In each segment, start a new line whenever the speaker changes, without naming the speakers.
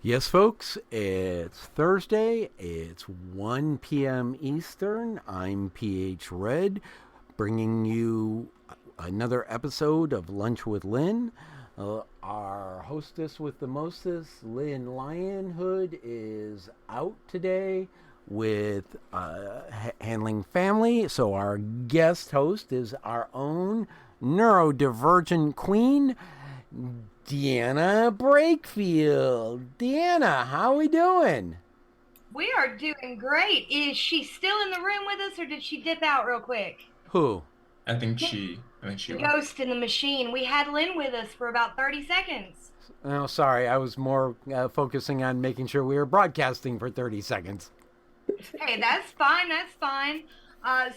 Yes, folks, it's Thursday. It's 1 p.m. Eastern. I'm PHred, bringing you another episode of Lunch with Lynn. Our hostess with the mostest, Lynn Lionhood, is out today with handling family. So our guest host is our own neurodivergent queen, Deanna Brakefield. Deanna, how we doing?
We are doing great. Is she still in the room with us or did she dip out real quick?
Who?
I think she
The
left.
ghost in the machine. We had Lynn with us for about 30 seconds.
Oh, sorry. I was more focusing on making sure we were broadcasting for 30 seconds.
Hey, that's fine. That's fine.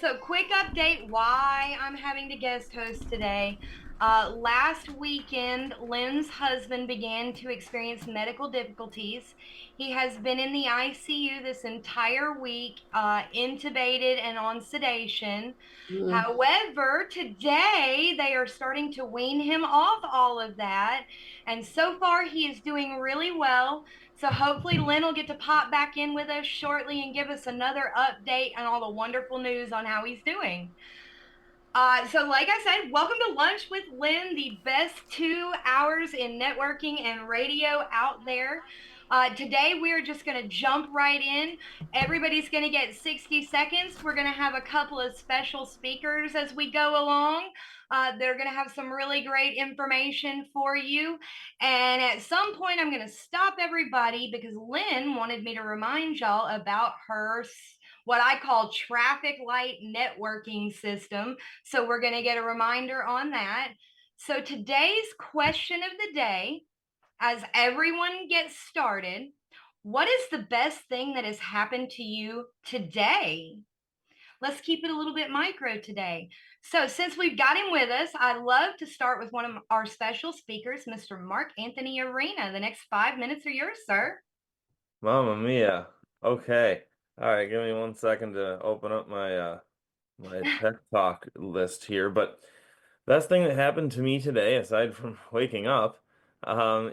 So, quick update why I'm having to guest host today. Last weekend, Lynn's husband began to experience medical difficulties. He has been in the ICU this entire week, intubated and on sedation. However, today they are starting to wean him off all of that. And so far, he is doing really well. So hopefully Lynn will get to pop back in with us shortly and give us another update on all the wonderful news on how he's doing. So like I said, welcome to Lunch with Lynn, the best 2 hours in networking and radio out there. Today we are just going to jump right in. Everybody's going to get 60 seconds. We're going to have a couple of special speakers as we go along. They're going to have some really great information for you. And at some point, I'm going to stop everybody because Lynn wanted me to remind y'all about her what I call traffic light networking system. So we're going to get a reminder on that. So today's question of the day, as everyone gets started, what is the best thing that has happened to you today? Let's keep it a little bit micro today. So, since we've got him with us, I'd love to start with one of our special speakers, Mr. Mark Anthony Arena. The next 5 minutes are yours, sir.
Mamma mia. Okay. All right, give me 1 second to open up my tech talk list here. But best thing that happened to me today, aside from waking up,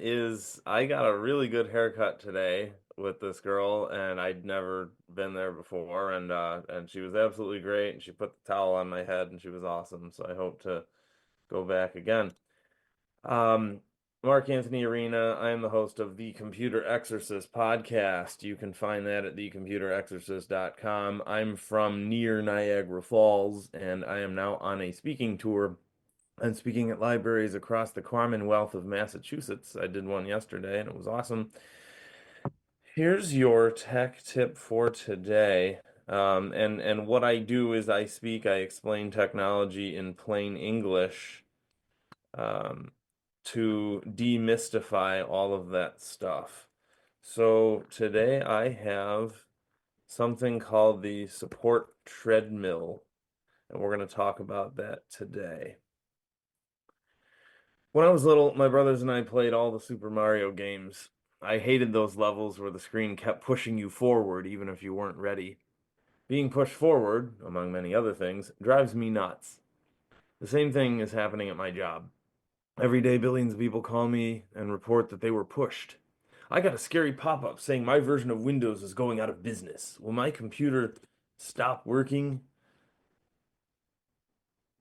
is I got a really good haircut today with this girl, and I'd never been there before, and she was absolutely great, and she put the towel on my head, and she was awesome. So I hope to go back again. Um, Mark Anthony Arena. I am the host of the Computer Exorcist podcast. You can find that at thecomputerexorcist.com. I'm from near Niagara Falls, and I am now on a speaking tour. I'm speaking at libraries across the Commonwealth of Massachusetts. I did one yesterday, and it was awesome. Here's your tech tip for today. And what I do is I explain technology in plain English. Um, to demystify all of that stuff. So today I have something called the support treadmill, and we're going to talk about that today. When I was little, my brothers and I played all the Super Mario games. I hated those levels where the screen kept pushing you forward even if you weren't ready. Being pushed forward, among many other things, drives me nuts. The same thing is happening at my job. Every day, billions of people call me and report that they were pushed. I got a scary pop-up saying my version of Windows is going out of business. Will my computer stop working?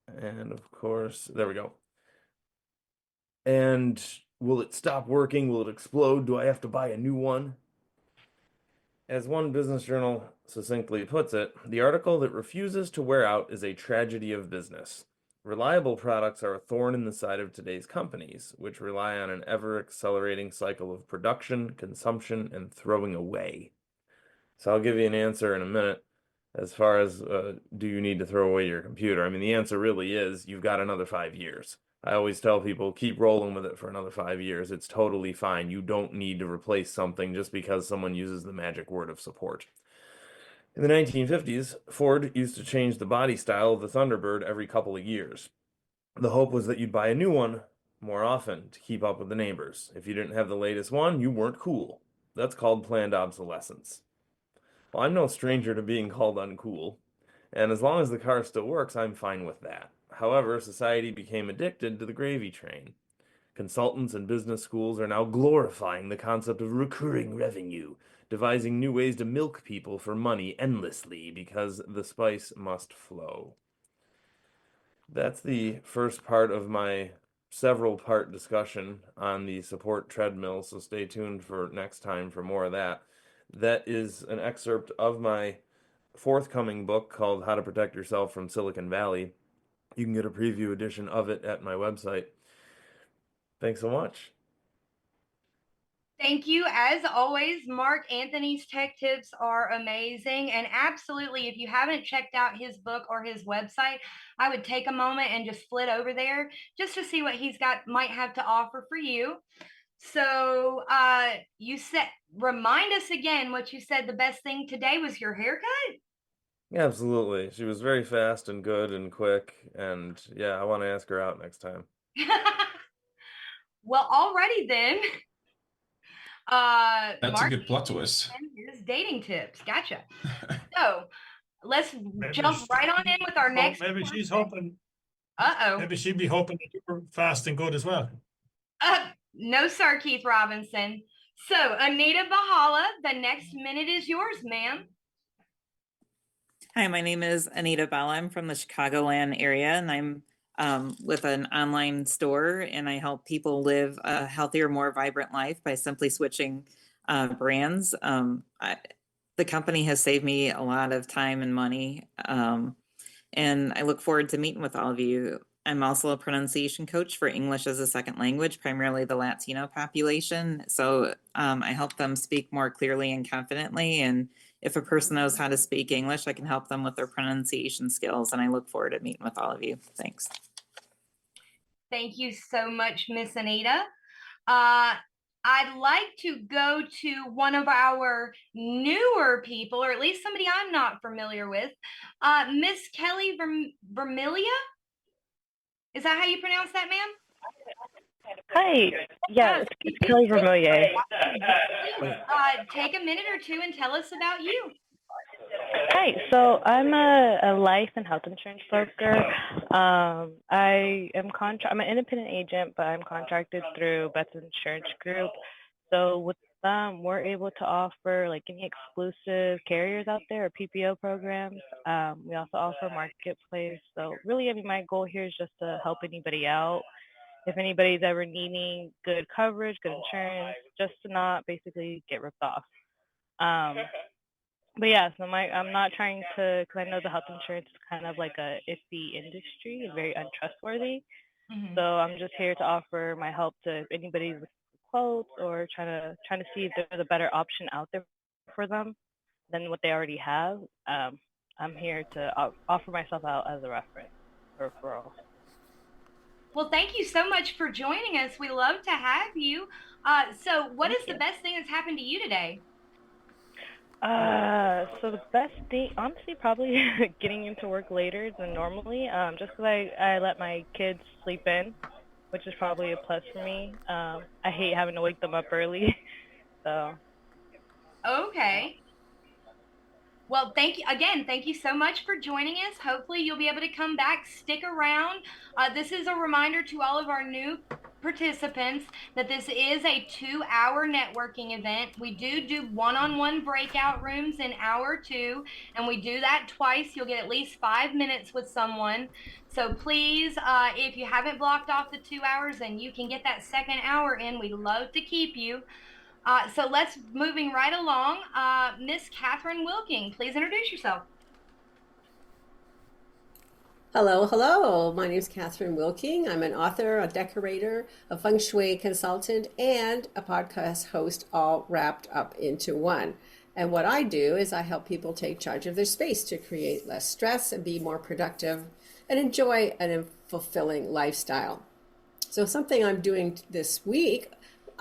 And of course, there we go. And will it stop working? Will it explode? Do I have to buy a new one? As one business journal succinctly puts it, the article that refuses to wear out is a tragedy of business. Reliable products are a thorn in the side of today's companies, which rely on an ever-accelerating cycle of production, consumption, and throwing away. So I'll give you an answer in a minute as far as do you need to throw away your computer? I mean, the answer really is you've got another 5 years. I always tell people keep rolling with it for another 5 years. It's totally fine. You don't need to replace something just because someone uses the magic word of support. In the 1950s, Ford used to change the body style of the Thunderbird every couple of years. The hope was that you'd buy a new one more often to keep up with the neighbors. If you didn't have the latest one, you weren't cool. That's called planned obsolescence. Well, I'm no stranger to being called uncool, and as long as the car still works, I'm fine with that. However, society became addicted to the gravy train. Consultants and business schools are now glorifying the concept of recurring revenue, devising new ways to milk people for money endlessly because the spice must flow. That's the first part of my several part discussion on the support treadmill, so stay tuned for next time for more of that. That is an excerpt of my forthcoming book called How to Protect Yourself from Silicon Valley. You can get a preview edition of it at my website. Thanks so much.
Thank you. As always, Mark Anthony's tech tips are amazing. And absolutely, if you haven't checked out his book or his website, I would take a moment and just flit over there just to see what he's got, might have to offer for you. So you said, remind us again what you said the best thing today was your haircut?
Absolutely. She was very fast and good and quick. And yeah, I want to ask her out next time.
Well, already then.
That's
Mark
a good plot twist.
and his dating tips. Gotcha. So let's jump right on in with our next.
Maybe she's hoping.
Uh-oh.
Maybe she'd be hoping that you were fast and good as well.
No, sir, Keith Robinson. So, Anita Bahala, the next minute is yours, ma'am.
Hi, my name is Anita Bala. I'm from the Chicagoland area, and I'm with an online store, and I help people live a healthier, more vibrant life by simply switching brands. The company has saved me a lot of time and money, and I look forward to meeting with all of you. I'm also a pronunciation coach for English as a second language, primarily the Latino population. So I help them speak more clearly and confidently. And if a person knows how to speak English, I can help them with their pronunciation skills. And I look forward to meeting with all of you. Thanks.
Thank you so much, Miss Anita. I'd like to go to one of our newer people, or at least somebody I'm not familiar with, Miss Kelly Vermilia. Is that how you pronounce that, ma'am?
Hi. Yeah, it's Kelly Vermilier.
Take a minute or two and tell us about you.
Hi. So I'm a life and health insurance broker. I'm an independent agent, but I'm contracted through Beth's Insurance Group. So with them, we're able to offer like any exclusive carriers out there or PPO programs. We also offer marketplace. So really, I mean, my goal here is just to help anybody out. If anybody's ever needing good coverage, good insurance, just to not basically get ripped off. But yeah, so I'm not trying to, because I know the health insurance is kind of like a iffy industry and very untrustworthy. Mm-hmm. So I'm just here to offer my help to anybody with quotes or trying to see if there's a better option out there for them than what they already have. I'm here to offer myself out as a reference or referral.
Well, thank you so much for joining us. We love to have you. So what is the best thing that's happened to you today?
So the best thing, honestly, probably getting into work later than normally, just because I let my kids sleep in, which is probably a plus for me. I hate having to wake them up early, so.
Okay. Well, thank you so much for joining us. Hopefully you'll be able to come back, stick around. This is a reminder to all of our new participants that this is a 2-hour networking event. We do one-on-one breakout rooms in hour 2, and we do that twice. You'll get at least 5 minutes with someone. So please, if you haven't blocked off the 2 hours, then you can get that second hour in. We love to keep you. So let's moving right along. Miss Catherine Wilking, please introduce yourself.
Hello. My name is Catherine Wilking. I'm an author, a decorator, a feng shui consultant, and a podcast host, all wrapped up into one. And what I do is I help people take charge of their space to create less stress and be more productive and enjoy a fulfilling lifestyle. So something I'm doing this week,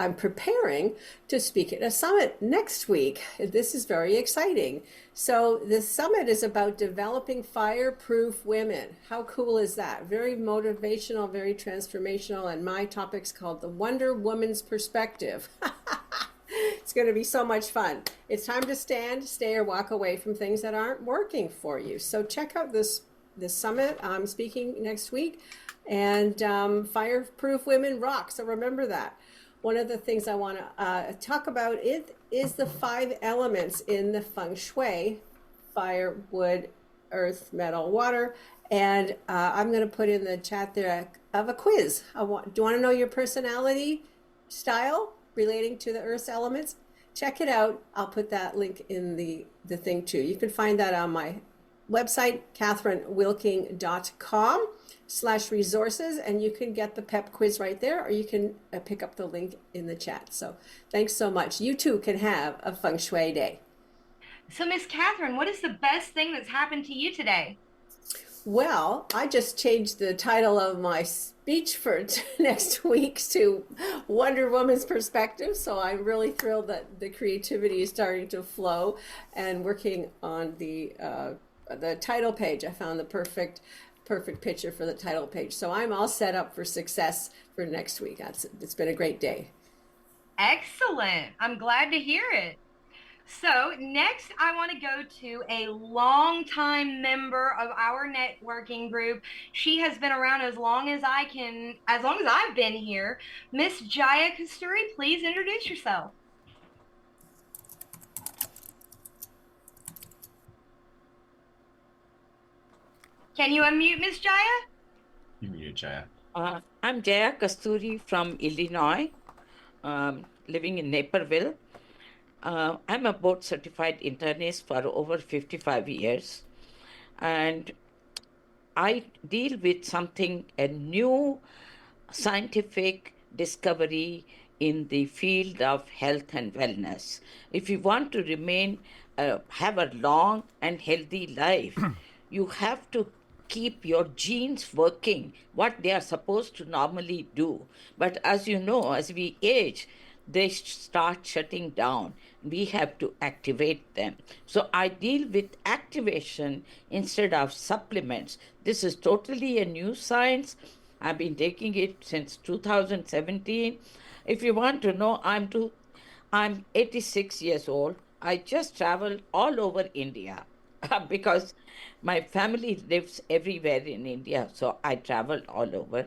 I'm preparing to speak at a summit next week. This is very exciting. So the summit is about developing fireproof women. How cool is that? Very motivational, very transformational. And my topic's called The Wonder Woman's Perspective. It's going to be so much fun. It's time to stand, stay, or walk away from things that aren't working for you. So check out this summit. I'm speaking next week. And fireproof women rock. So remember that. One of the things I want to talk about is the 5 elements in the feng shui: fire, wood, earth, metal, water. And I'm going to put in the chat there of a quiz. Do you want to know your personality style relating to the earth's elements? Check it out. I'll put that link in the thing too. You can find that on my website, catherinewilking.com/resources, and you can get the PEP quiz right there, or you can pick up the link in the chat. So thanks so much. You too can have a feng shui day.
So, Miss Catherine, what is the best thing that's happened to you today?
Well, I just changed the title of my speech for next week to Wonder Woman's Perspective. So I'm really thrilled that the creativity is starting to flow, and working on the title page. I found the perfect picture for the title page. So I'm all set up for success for next week. It's been a great day.
Excellent. I'm glad to hear it. So next, I want to go to a longtime member of our networking group. She has been around as long as I've been here. Miss Jaya Kasturi, please introduce yourself. Can you unmute Miss Jaya?
You mute Jaya.
I'm Jaya Kasturi from Illinois, living in Naperville. I'm a board certified internist for over 55 years, and I deal with a new scientific discovery in the field of health and wellness. If you want to have a long and healthy life, you have to keep your genes working, what they are supposed to normally do. But as you know, as we age, they start shutting down. We have to activate them. So I deal with activation instead of supplements. This is totally a new science. I've been taking it since 2017. If you want to know, I'm 86 years old. I just travel all over India because my family lives everywhere in India. So I travel all over.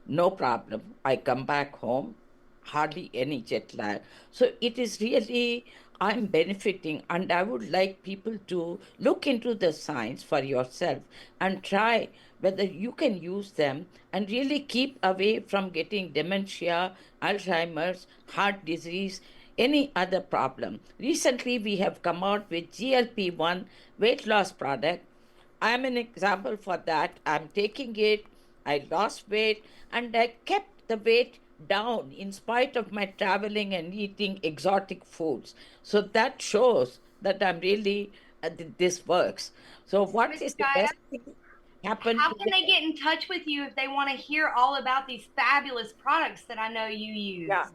No problem. I come back home, hardly any jet lag. So it is really, I'm benefiting, and I would like people to look into the science for yourself and try whether you can use them and really keep away from getting dementia, Alzheimer's, heart disease, any other problem. Recently, we have come out with GLP-1 weight loss product. I'm an example for that. I'm taking it, I lost weight, and I kept the weight down in spite of my traveling and eating exotic foods. So that shows that I'm really, this works. So what
Miss
is the
Jaya,
best thing happened
how
to
can they get in touch with you if they want to hear all about these fabulous products that I know you use?
Yeah.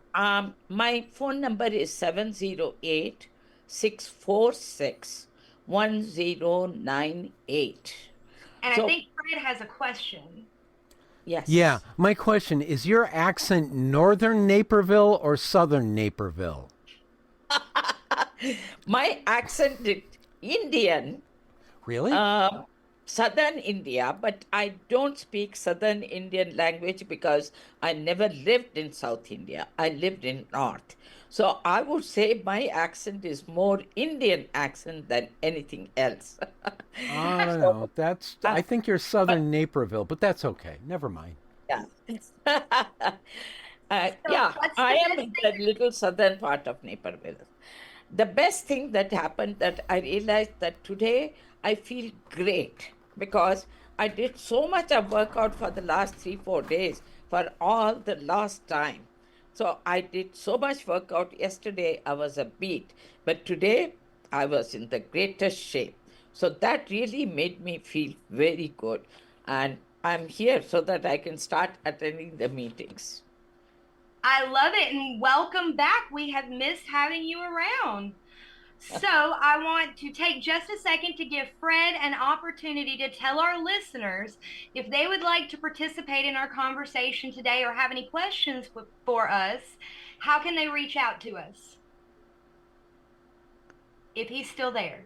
My phone number is 708-646-1098.
And
So,
I think Fred has a question.
yes.
Yeah, my question is your accent northern Naperville or southern Naperville?
My accent is Indian.
Really?
Southern India, but I don't speak Southern Indian language because I never lived in South India. I lived in North. So I would say my accent is more Indian accent than anything else.
I don't know. I think you're southern Naperville, but that's okay. Never mind.
Yeah.
what's the
I am
best
in the little southern part of Naperville. The best thing that happened that I realized that today I feel great because I did so much of workout for the last 3-4 days for all the last time. So I did so much workout yesterday, I was a beat, but today I was in the greatest shape. So that really made me feel very good. And I'm here so that I can start attending the meetings.
I love it, and welcome back. We have missed having you around. So I want to take just a second to give Fred an opportunity to tell our listeners if they would like to participate in our conversation today or have any questions for us, how can they reach out to us? If he's still there.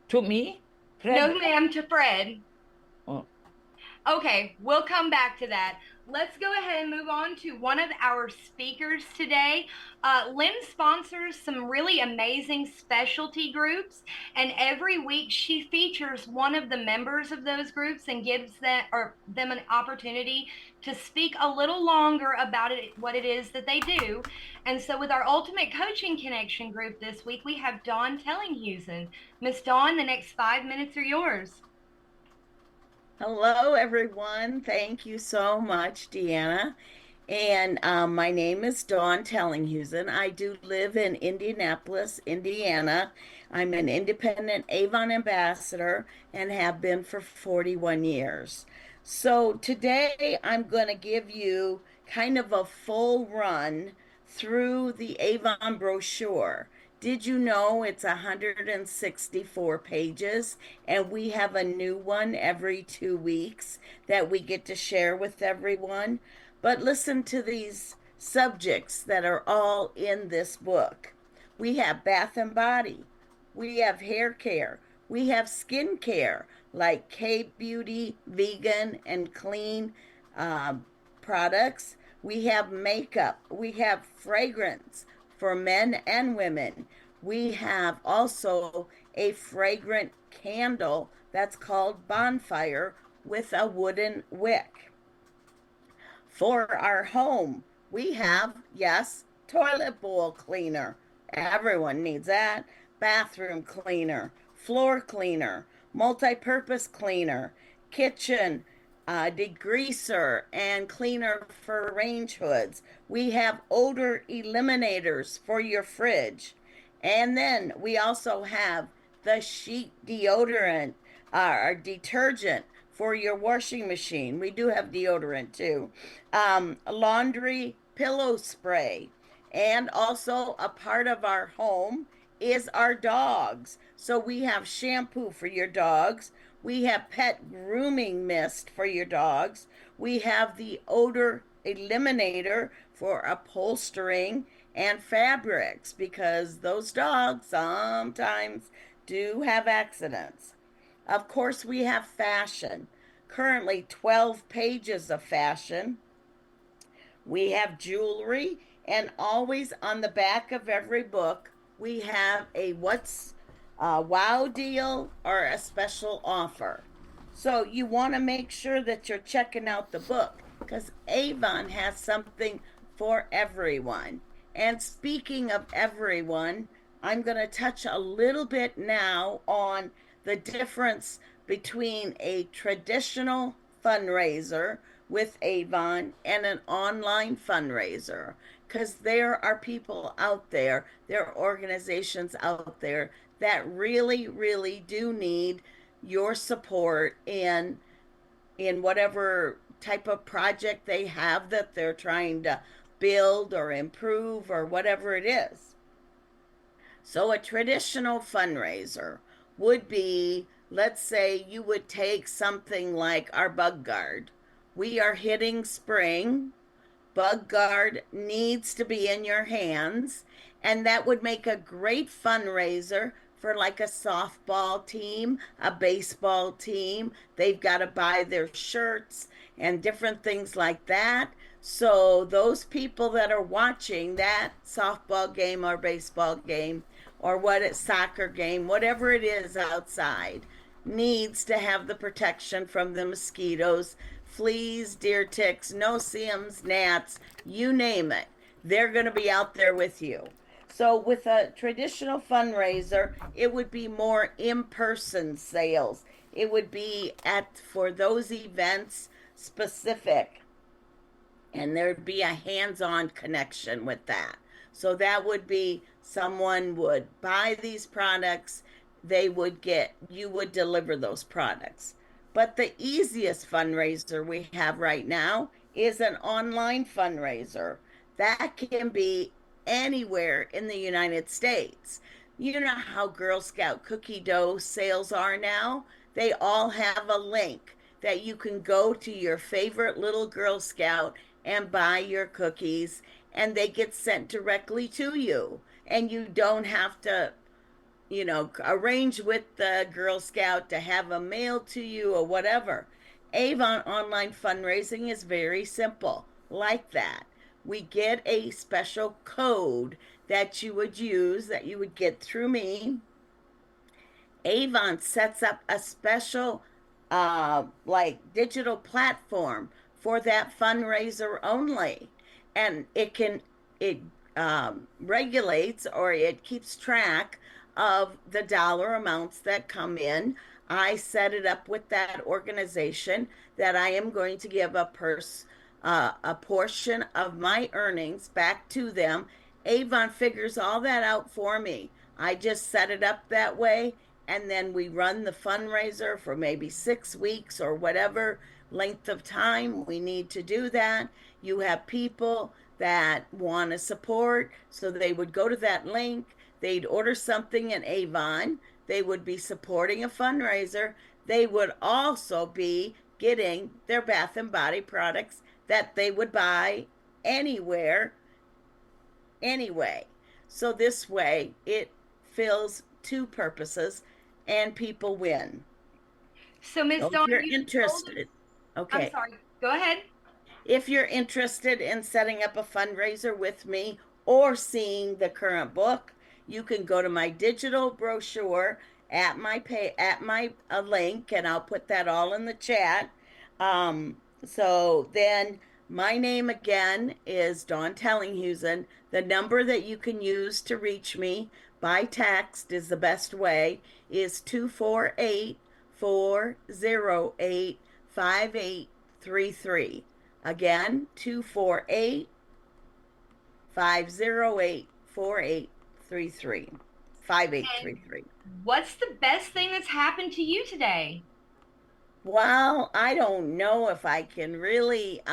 To me? Fred?
No, ma'am, to Fred.
Oh.
Okay, we'll come back to that. Let's go ahead and move on to one of our speakers today. Lynn sponsors some really amazing specialty groups, and every week she features one of the members of those groups and gives them an opportunity to speak a little longer about it, what it is that they do. And so, with our Ultimate Coaching Connection group this week, we have Dawn Tellinghusen. Miss Dawn, the next 5 minutes are yours.
Hello, everyone. Thank you so much, Deanna. And my name is Dawn Tellinghusen. I do live in Indianapolis, Indiana. I'm an independent Avon ambassador and have been for 41 years. So today I'm going to give you kind of a full run through the Avon brochure. Did you know it's 164 pages and we have a new one every 2 weeks that we get to share with everyone? But listen to these subjects that are all in this book. We have bath and body. We have hair care. We have skin care like K-Beauty, vegan and clean products. We have makeup. We have fragrance for men and women. We have also a fragrant candle that's called Bonfire with a wooden wick. For our home, we have, yes, toilet bowl cleaner. Everyone needs that. Bathroom cleaner, floor cleaner, multi-purpose cleaner, kitchen degreaser and cleaner for range hoods. We have odor eliminators for your fridge. And then we also have the sheet deodorant or detergent for your washing machine. We do have deodorant too. Laundry pillow spray. And also a part of our home is our dogs. So we have shampoo for your dogs. We have pet grooming mist for your dogs. We have the odor eliminator for upholstering and fabrics because those dogs sometimes do have accidents. Of course, we have fashion. Currently 12 pages of fashion. We have jewelry, and always on the back of every book, we have a what's a wow deal or a special offer. So you want to make sure that you're checking out the book because Avon has something for everyone. And speaking of everyone, I'm going to touch a little bit now on the difference between a traditional fundraiser with Avon and an online fundraiser because there are people out there, there are organizations out there that really, really do need your support in whatever type of project they have that they're trying to build or improve or whatever it is. So a traditional fundraiser would be, let's say you would take something like our bug guard. We are hitting spring. Bug guard needs to be in your hands, and that would make a great fundraiser for like a softball team, a baseball team. They've got to buy their shirts and different things like that. So those people that are watching that softball game or baseball game or soccer game, whatever it is outside, needs to have the protection from the mosquitoes, fleas, deer ticks, no-see-ums, gnats, you name it. They're going to be out there with you. So with a traditional fundraiser, it would be more in-person sales. It would be for those events specific. And there'd be a hands-on connection with that. So that would be someone would buy these products, you would deliver those products. But the easiest fundraiser we have right now is an online fundraiser. That can be anywhere in the United States. You know how Girl Scout cookie dough sales are now? They all have a link that you can go to your favorite little Girl Scout and buy your cookies, and they get sent directly to you. And you don't have to, arrange with the Girl Scout to have them mailed to you or whatever. Avon online fundraising is very simple, like that. We get a special code that you would use, that you would get through me. Avon sets up a special like digital platform for that fundraiser only, and it regulates, or it keeps track of the dollar amounts that come in. I set it up with that organization that I am going to give a portion of my earnings back to them. Avon figures all that out for me. I just set it up that way, and then we run the fundraiser for maybe 6 weeks or whatever length of time we need to do that. You have people that want to support, so they would go to that link, they'd order something in Avon, they would be supporting a fundraiser, they would also be getting their Bath and Body products that they would buy anywhere anyway. So this way it fills two purposes and people win.
So, Miss
So
Dawn,
if you're
you told
interested, okay.
I'm sorry. Go ahead.
If you're interested in setting up a fundraiser with me or seeing the current book, you can go to my digital brochure at my link, and I'll put that all in the chat. So then my name again is Dawn Tellinghusen. The number that you can use to reach me by text is the best way, is 248-408-5833. Again, 248-508-4833. 5833.
What's the best thing that's happened to you today?
Well, I don't know if I can really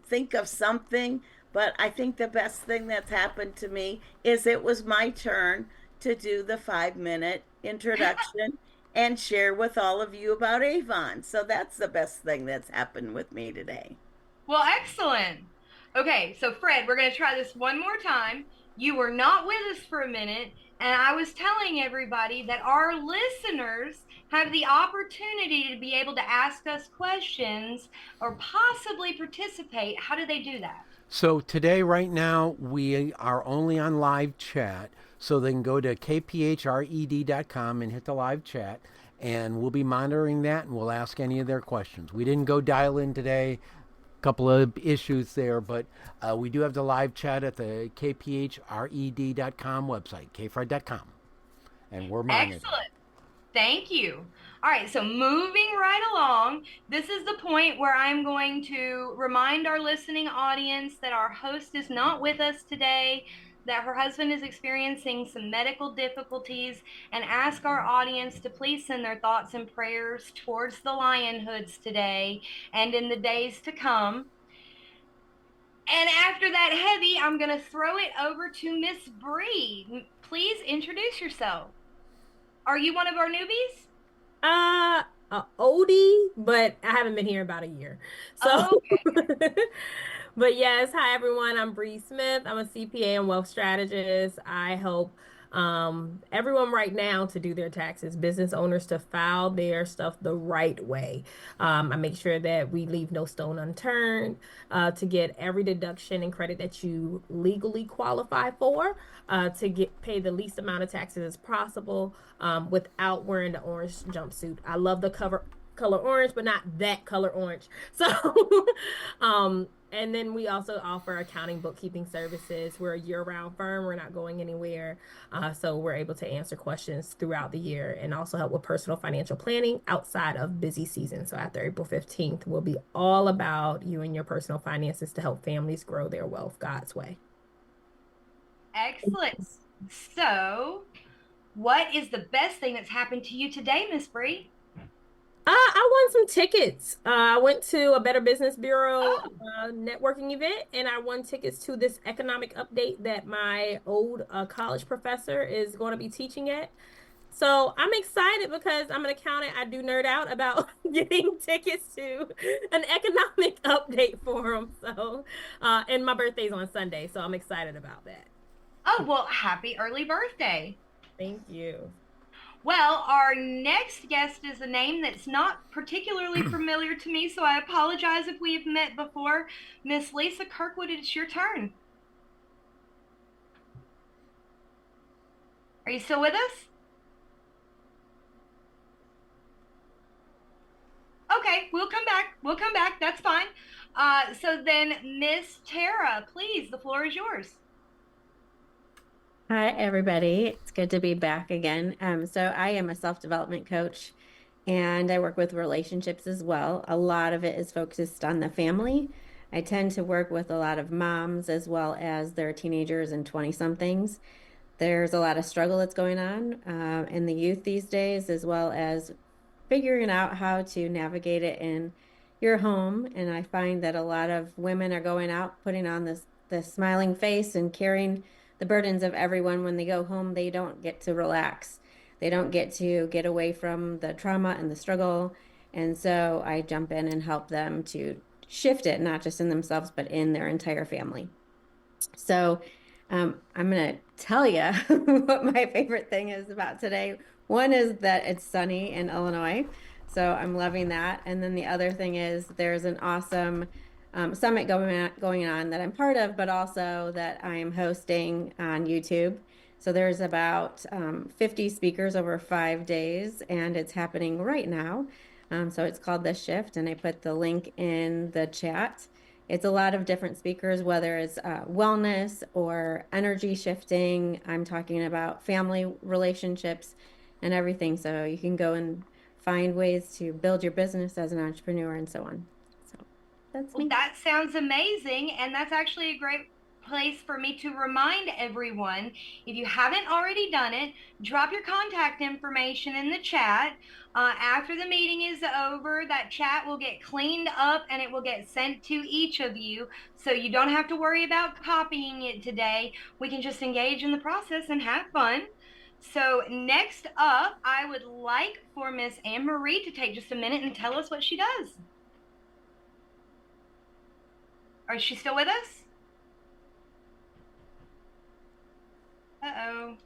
think of something, but I think the best thing that's happened to me is it was my turn to do the 5-minute introduction and share with all of you about Avon. So that's the best thing that's happened with me today.
Well, excellent. Okay, so Fred, we're going to try this one more time. You were not with us for a minute, and I was telling everybody that our listeners have the opportunity to be able to ask us questions or possibly participate. How do they do that?
So today, right now, we are only on live chat. So they can go to kphred.com and hit the live chat, and we'll be monitoring that, and we'll ask any of their questions. We didn't go dial in today. Couple of issues there, but we do have the live chat at the kphred.com website, kphred.com, and we're monitoring.
Excellent. Thank you. All right, so moving right along, this is the point where I'm going to remind our listening audience that our host is not with us today, that her husband is experiencing some medical difficulties, and ask our audience to please send their thoughts and prayers towards the Lionhoods today and in the days to come. And after that heavy, I'm going to throw it over to Miss Bree. Please introduce yourself. Are you one of our newbies?
Oldie, but I haven't been here about a year. So,
okay.
But yes, hi everyone. I'm Bree Smith. I'm a CPA and wealth strategist. I help everyone right now to do their taxes, business owners to file their stuff the right way. I make sure that we leave no stone unturned to get every deduction and credit that you legally qualify for, to pay the least amount of taxes as possible without wearing the orange jumpsuit. I love the color orange, but not that color orange. So and then we also offer accounting, bookkeeping services. We're a year-round firm. We're not going anywhere. So we're able to answer questions throughout the year and also help with personal financial planning outside of busy season. So after April 15th, we'll be all about you and your personal finances to help families grow their wealth God's way.
Excellent. So what is the best thing that's happened to you today, Miss Bree?
I won some tickets. I went to a Better Business Bureau networking event, and I won tickets to this economic update that my old college professor is going to be teaching at. So I'm excited because I'm an accountant. I do nerd out about getting tickets to an economic update forum. So, and my birthday's on Sunday, so I'm excited about that.
Oh, well, happy early birthday.
Thank you.
Well, our next guest is a name that's not particularly familiar to me, so I apologize if we have met before. Miss Lisa Kirkwood, it's your turn. Are you still with us? Okay, we'll come back. We'll come back. That's fine. So then, Miss Tara, please, the floor is yours.
Hi, everybody. It's good to be back again. So I am a self-development coach and I work with relationships as well. A lot of it is focused on the family. I tend to work with a lot of moms as well as their teenagers and 20-somethings. There's a lot of struggle that's going on in the youth these days, as well as figuring out how to navigate it in your home. And I find that a lot of women are going out, putting on this smiling face and carrying the burdens of everyone. When they go home, they don't get to relax. They don't get to get away from the trauma and the struggle. And so I jump in and help them to shift it, not just in themselves, but in their entire family. So I'm going to tell you what my favorite thing is about today. One is that it's sunny in Illinois, so I'm loving that. And then the other thing is there's an awesome summit going on that I'm part of, but also that I am hosting on YouTube. So there's about 50 speakers over 5 days, and it's happening right now. So it's called The Shift, and I put the link in the chat. It's a lot of different speakers, whether it's wellness or energy shifting. I'm talking about family relationships and everything. So you can go and find ways to build your business as an entrepreneur and so on. So that's me.
Well, that sounds amazing. And that's actually a great place for me to remind everyone, if you haven't already done it, drop your contact information in the chat. After the meeting is over, that chat will get cleaned up and it will get sent to each of you, so you don't have to worry about copying it today. We can just engage in the process and have fun. So next up, I would like for Miss Anne Marie to take just a minute and tell us what she does. Is she still with us? Uh-oh.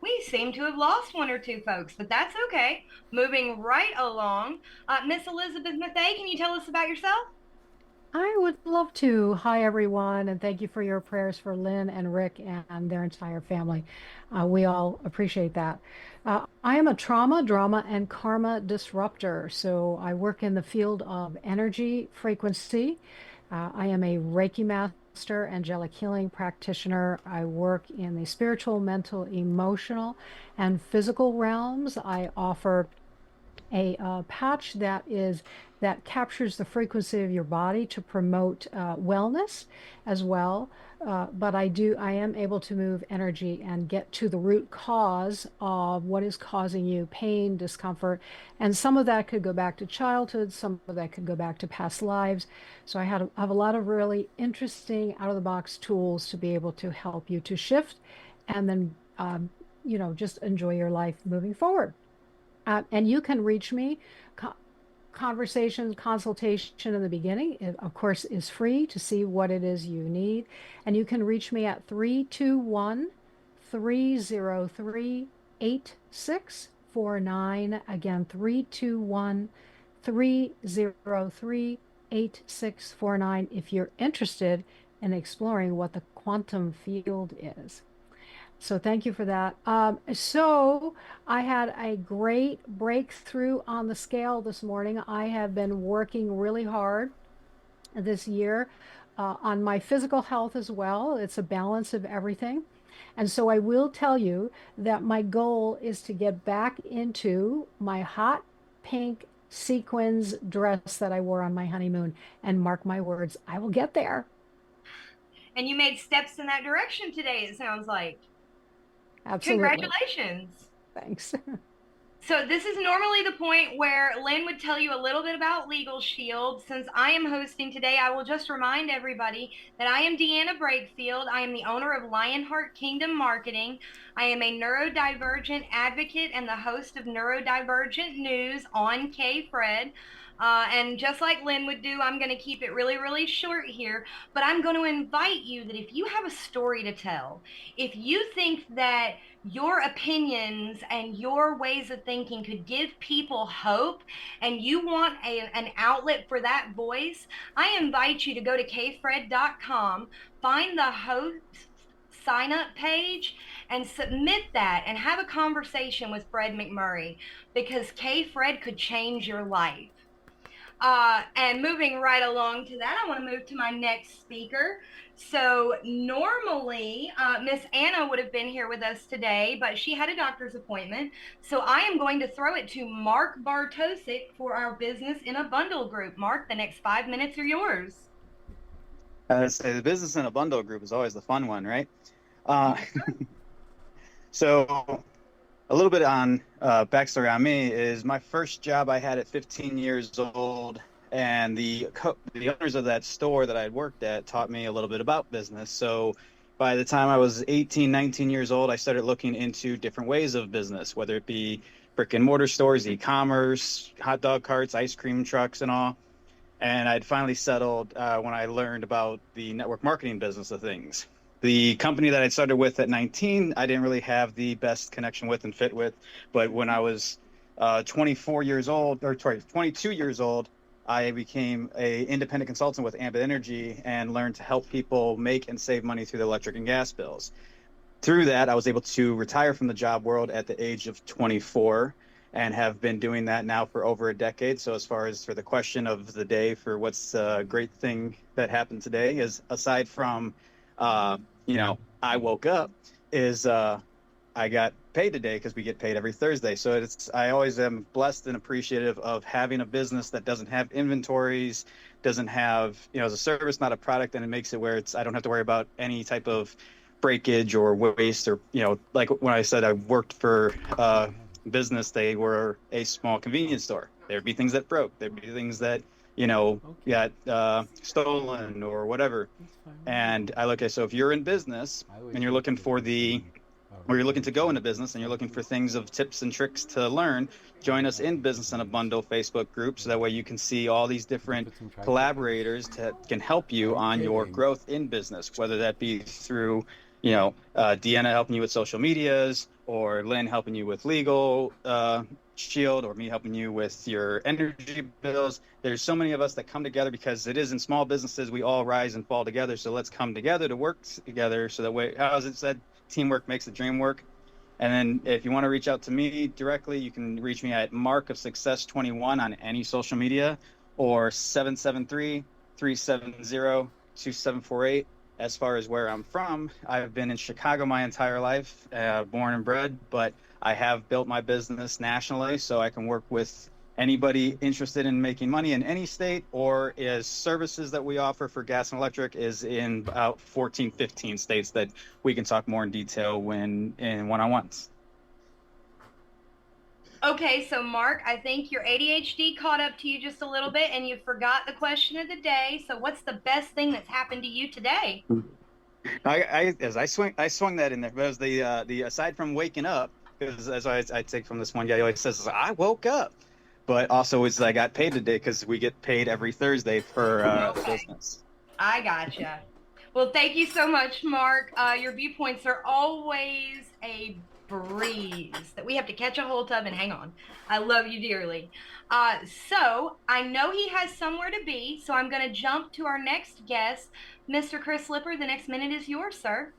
We seem to have lost one or two folks, but that's okay. Moving right along. Miss Elizabeth Mathey, can you tell us about yourself?
I would love to. Hi, everyone, and thank you for your prayers for Lynn and Rick and their entire family. We all appreciate that. I am a trauma, drama, and karma disruptor. So I work in the field of energy frequency. I am a Reiki master, angelic healing practitioner. I work in the spiritual, mental, emotional, and physical realms. I offer a patch that captures the frequency of your body to promote wellness as well. But I am able to move energy and get to the root cause of what is causing you pain, discomfort, and some of that could go back to childhood, some of that could go back to past lives. So I have a lot of really interesting out-of-the-box tools to be able to help you to shift and then just enjoy your life moving forward. And you can reach me. Consultation in the beginning, it, of course, is free to see what it is you need. And you can reach me at 321-303-8649. Again, 321-303-8649 if you're interested in exploring what the quantum field is. So thank you for that. So I had a great breakthrough on the scale this morning. I have been working really hard this year on my physical health as well. It's a balance of everything. And so I will tell you that my goal is to get back into my hot pink sequins dress that I wore on my honeymoon. And mark my words, I will get there.
And you made steps in that direction today, it sounds like.
Absolutely.
Congratulations.
Thanks.
So this is normally the point where Lynn would tell you a little bit about Legal Shield. Since I am hosting today, I will just remind everybody that I am Deanna Brakefield. I am the owner of Lionheart Kingdom Marketing. I am a neurodivergent advocate and the host of Neurodivergent News on PHred. And just like Lynn would do, I'm going to keep it really, really short here. But I'm going to invite you that if you have a story to tell, if you think that your opinions and your ways of thinking could give people hope, and you want an outlet for that voice, I invite you to go to PHred.com, find the host sign up page, and submit that and have a conversation with Fred McMurray, because PHred could change your life. And moving right along to that, I want to move to my next speaker. So normally, Miss Anna would have been here with us today, but she had a doctor's appointment. So I am going to throw it to Mark Bartosik for our Business in a Bundle group. Mark, the next 5 minutes are yours.
Say the Business in a Bundle group is always the fun one, right? So a little bit on backstory on me is my first job I had at 15 years old, and the owners of that store that I had worked at taught me a little bit about business. So by the time I was 18, 19 years old, I started looking into different ways of business, whether it be brick and mortar stores, e-commerce, hot dog carts, ice cream trucks, and all. And I'd finally settled when I learned about the network marketing business of things. The company that I started with at 19, I didn't really have the best connection with and fit with. But when I was 22 years old, I became an independent consultant with Ambit Energy and learned to help people make and save money through the electric and gas bills. Through that, I was able to retire from the job world at the age of 24 and have been doing that now for over a decade. So as far as for the question of the day for what's a great thing that happened today is, aside from, I woke up, is I got paid today because we get paid every Thursday. So I always am blessed and appreciative of having a business that doesn't have inventories, doesn't have, as a service, not a product, and it makes it where I don't have to worry about any type of breakage or waste or, like when I said I worked for business, they were a small convenience store. There'd be things that broke. There'd be things that, got stolen or whatever. And I look at, so if you're in business and you're looking for or you're looking to go into business and you're looking for things of tips and tricks to learn, join us in Business in a Bundle Facebook group. So that way you can see all these different collaborators that can help you on your growth in business, whether that be through, Deanna helping you with social medias, or Lynn helping you with legal shield, or me helping you with your energy bills. There's so many of us that come together because it is in small businesses, we all rise and fall together. So let's come together to work together. So that way, how is it said? Teamwork makes the dream work. And then if you want to reach out to me directly, you can reach me at Mark of Success 21 on any social media, or 773-370-2748. As far as where I'm from, I've been in Chicago my entire life, born and bred, but I have built my business nationally, so I can work with anybody interested in making money in any state, or as services that we offer for gas and electric is in about 14, 15 states that we can talk more in detail when in one-on-ones.
Okay, so Mark, I think your ADHD caught up to you just a little bit and you forgot the question of the day. So what's the best thing that's happened to you today?
I swung that in there, but it was the aside from waking up, because as I take from this one guy, he always says, I woke up. But also I got paid today because we get paid every Thursday for the business.
I gotcha. Well, thank you so much, Mark. Your viewpoints are always a breeze that we have to catch a hold of and hang on. I love you dearly. So I know he has somewhere to be, so I'm going to jump to our next guest. Mr. Chris Lipper, the next minute is yours, sir.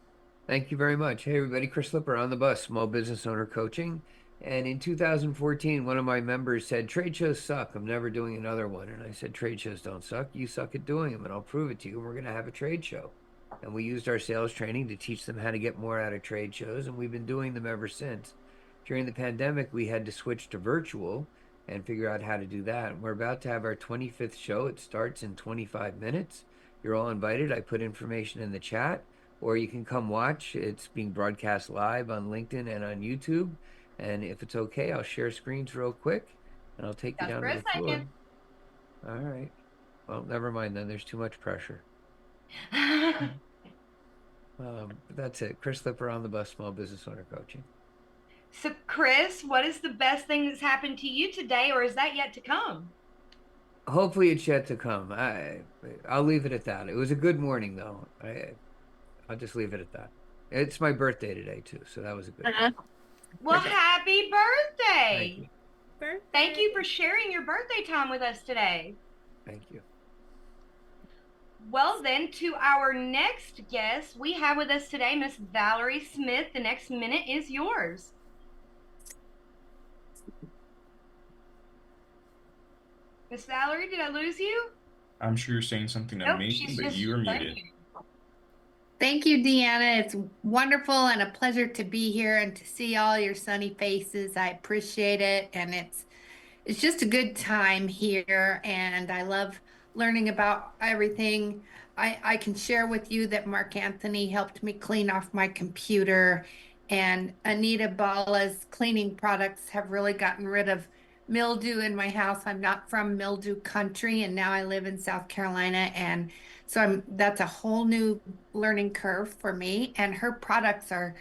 Thank you very much. Hey, everybody, Chris Lipper on the bus, Small Business Owner Coaching. And in 2014, one of my members said, trade shows suck. I'm never doing another one. And I said, trade shows don't suck. You suck at doing them, and I'll prove it to you. We're going to have a trade show. And we used our sales training to teach them how to get more out of trade shows, and we've been doing them ever since. During the pandemic, we had to switch to virtual and figure out how to do that. And we're about to have our 25th show. It starts in 25 minutes. You're all invited. I put information in the chat, or you can come watch. It's being broadcast live on LinkedIn and on YouTube. And if it's okay, I'll share screens real quick, and I'll take you down to the floor. All right. Well, never mind then. There's too much pressure. That's it. Chris Lipper on the bus, Small Business Owner Coaching.
So, Chris, what is the best thing that's happened to you today, or is that yet to come?
Hopefully it's yet to come. I'll leave it at that. It was a good morning though. I'll just leave it at that. It's my birthday today too, so that was a good.
Well, happy birthday!
Thank you.
Thank you for sharing your birthday time with us today.
Thank you.
Well, then, to our next guest, we have with us today Miss Valerie Smith. The next minute is yours. Miss Valerie, did I lose you?
I'm sure you're saying something to me, but you are muted.
Thank you, Deanna. It's wonderful and a pleasure to be here and to see all your sunny faces. I appreciate it, and it's just a good time here, and I love learning about everything. I can share with you that Mark Anthony helped me clean off my computer, and Anita Bala's cleaning products have really gotten rid of mildew in my house. I'm not from mildew country, and now I live in South Carolina, and so that's a whole new learning curve for me, and her products are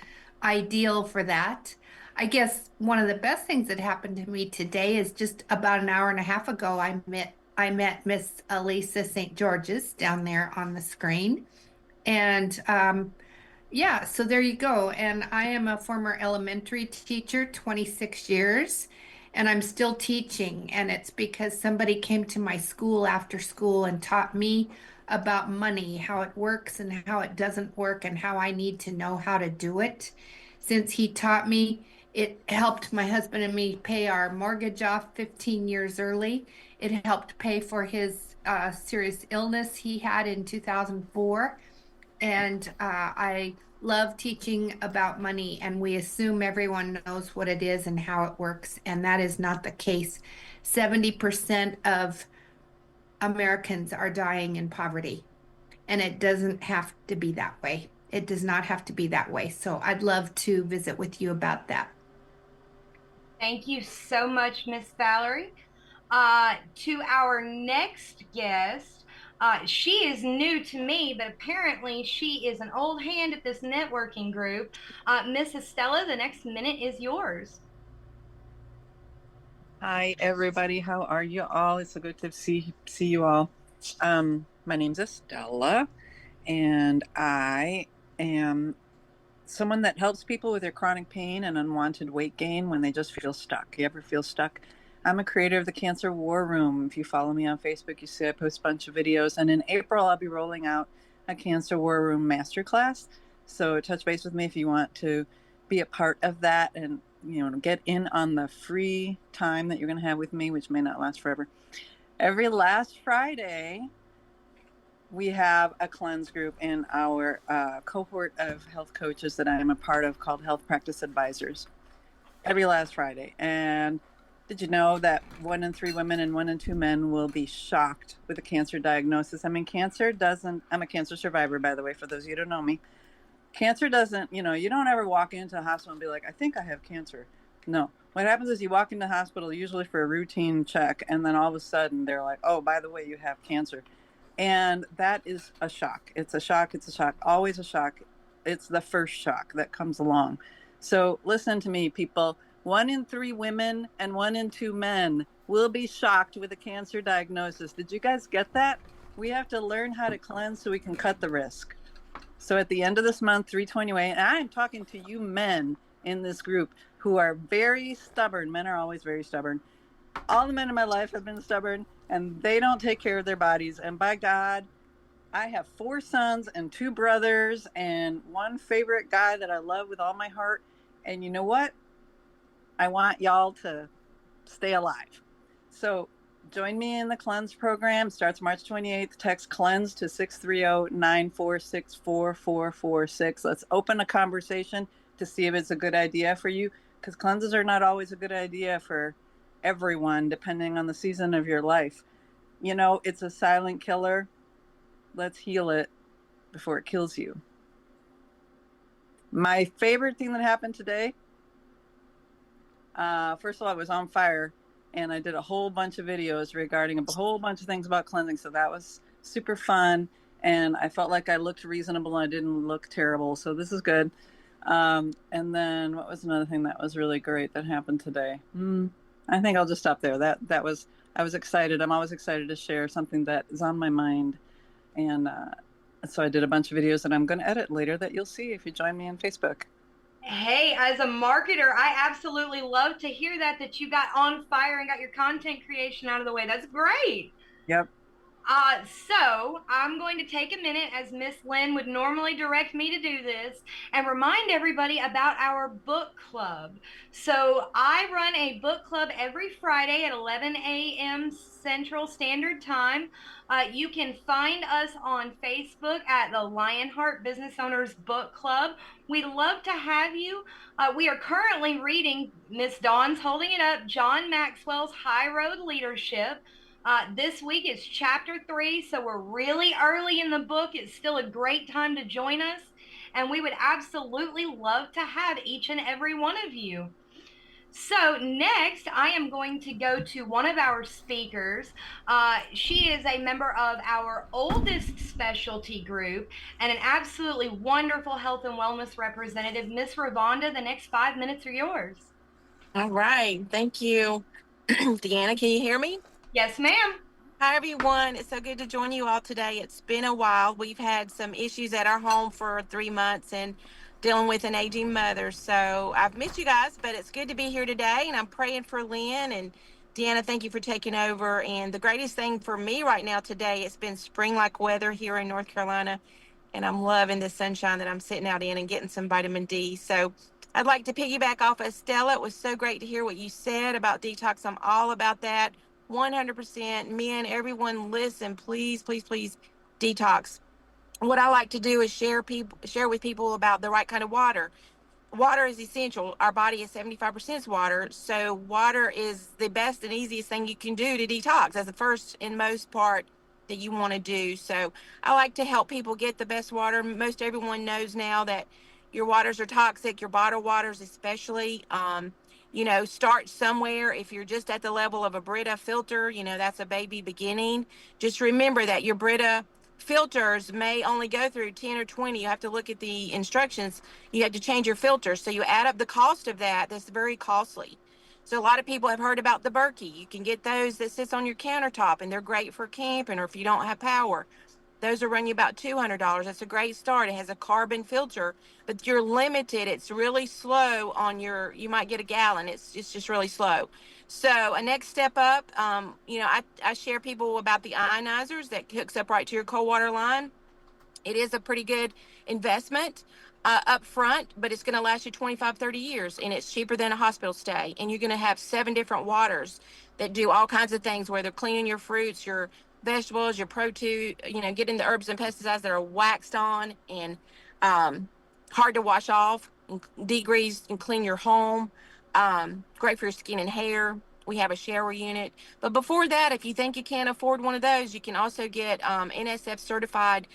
ideal for that. I guess one of the best things that happened to me today is just about an hour and a half ago, I met Miss Elisa St. George's down there on the screen. And yeah, so there you go. And I am a former elementary teacher, 26 years, and I'm still teaching. And it's because somebody came to my school after school and taught me about money, how it works and how it doesn't work, and how I need to know how to do it. Since he taught me, it helped my husband and me pay our mortgage off 15 years early. It helped pay for his serious illness he had in 2004. And I love teaching about money, and we assume everyone knows what it is and how it works, and that is not the case. 70% of Americans are dying in poverty, and it doesn't have to be that way. It does not have to be that way. So I'd love to visit with you about that.
Thank you so much, Miss Valerie. To our next guest, she is new to me, but apparently she is an old hand at this networking group. Miss Estella, the next minute is yours.
Hi, everybody. How are you all? It's so good to see you all. My name's Estella, and I am someone that helps people with their chronic pain and unwanted weight gain when they just feel stuck. You ever feel stuck? I'm a creator of the Cancer War Room. If you follow me on Facebook, you see I post a bunch of videos. And in April, I'll be rolling out a Cancer War Room masterclass. So touch base with me if you want to be a part of that and get in on the free time that you're going to have with me, which may not last forever. Every last Friday, we have a cleanse group in our cohort of health coaches that I am a part of called Health Practice Advisors. Every last Friday. And did you know that 1 in 3 women and 1 in 2 men will be shocked with a cancer diagnosis? I mean, cancer doesn't, I'm a cancer survivor, by the way, for those of you who don't know me. Cancer doesn't, you don't ever walk into a hospital and be like, I think I have cancer. No. What happens is you walk into the hospital usually for a routine check, and then all of a sudden they're like, oh, by the way, you have cancer. And that is a shock. It's a shock. It's a shock. Always a shock. It's the first shock that comes along. So listen to me, people. 1 in 3 women and 1 in 2 men will be shocked with a cancer diagnosis. Did you guys get that? We have to learn how to cleanse so we can cut the risk. So at the end of this month, 3/28, and I am talking to you men in this group who are very stubborn. Men are always very stubborn. All the men in my life have been stubborn, and they don't take care of their bodies. And by God, I have 4 sons and 2 brothers and 1 favorite guy that I love with all my heart. And you know what? I want y'all to stay alive. So join me in the cleanse program. Starts March 28th. Text cleanse to 630-946-4446. Let's open a conversation to see if it's a good idea for you, because cleanses are not always a good idea for everyone, depending on the season of your life. It's a silent killer. Let's heal it before it kills you. My favorite thing that happened today, first of all, I was on fire, and I did a whole bunch of videos regarding a whole bunch of things about cleansing. So that was super fun. And I felt like I looked reasonable and I didn't look terrible. So this is good. And then what was another thing that was really great that happened today? I think I'll just stop there. That was I was excited. I'm always excited to share something that is on my mind. And so I did a bunch of videos that I'm going to edit later that you'll see if you join me on Facebook.
Hey, as a marketer, I absolutely love to hear that you got on fire and got your content creation out of the way. That's great.
Yep.
So I'm going to take a minute, as Miss Lynn would normally direct me to do this, and remind everybody about our book club. So I run a book club every Friday at 11 a.m. Central Standard Time. You can find us on Facebook at the Lionheart Business Owners Book Club. We'd love to have you. We are currently reading, Miss Dawn's holding it up, John Maxwell's High Road Leadership. This week is chapter 3, so we're really early in the book. It's still a great time to join us, and we would absolutely love to have each and every one of you. So next, I am going to go to one of our speakers. She is a member of our oldest specialty group and an absolutely wonderful health and wellness representative. Miss Ravonda, the next 5 minutes are yours.
All right. Thank you. Deanna, can you hear me?
Yes, ma'am.
Hi, everyone. It's so good to join you all today. It's been a while. We've had some issues at our home for 3 months and dealing with an aging mother. So I've missed you guys, but it's good to be here today. And I'm praying for Lynn. And Deanna, thank you for taking over. And the greatest thing for me right now today, it's been spring-like weather here in North Carolina. And I'm loving the sunshine that I'm sitting out in and getting some vitamin D. So I'd like to piggyback off of Stella. It was so great to hear what you said about detox. I'm all about that. 100%. Men, everyone, listen, please, please, please detox. What I like to do is share with people about the right kind of water. Water is essential. Our body is 75% water. So water is the best and easiest thing you can do to detox. That's the first and most part that you want to do. So I like to help people get the best water. Most everyone knows now that your waters are toxic, your bottled waters especially. Start somewhere. If you're just at the level of a Brita filter, that's a baby beginning. Just remember that your Brita filters may only go through 10 or 20. You have to look at the instructions. You have to change your filters. So you add up the cost of that. That's very costly. So a lot of people have heard about the Berkey. You can get those that sits on your countertop, and they're great for camping or if you don't have power. Those will run you about $200. That's a great start. It has a carbon filter, but you're limited. It's really slow on you might get a gallon. It's just really slow. So a next step up, I share people about the ionizers that hooks up right to your cold water line. It is a pretty good investment up front, but it's going to last you 25, 30 years, and it's cheaper than a hospital stay. And you're going to have 7 different waters that do all kinds of things, where they're cleaning your fruits, your vegetables, your protein, getting the herbs and pesticides that are waxed on and hard to wash off, and degrease and clean your home. Great for your skin and hair. We have a shower unit. But before that, if you think you can't afford one of those, you can also get NSF certified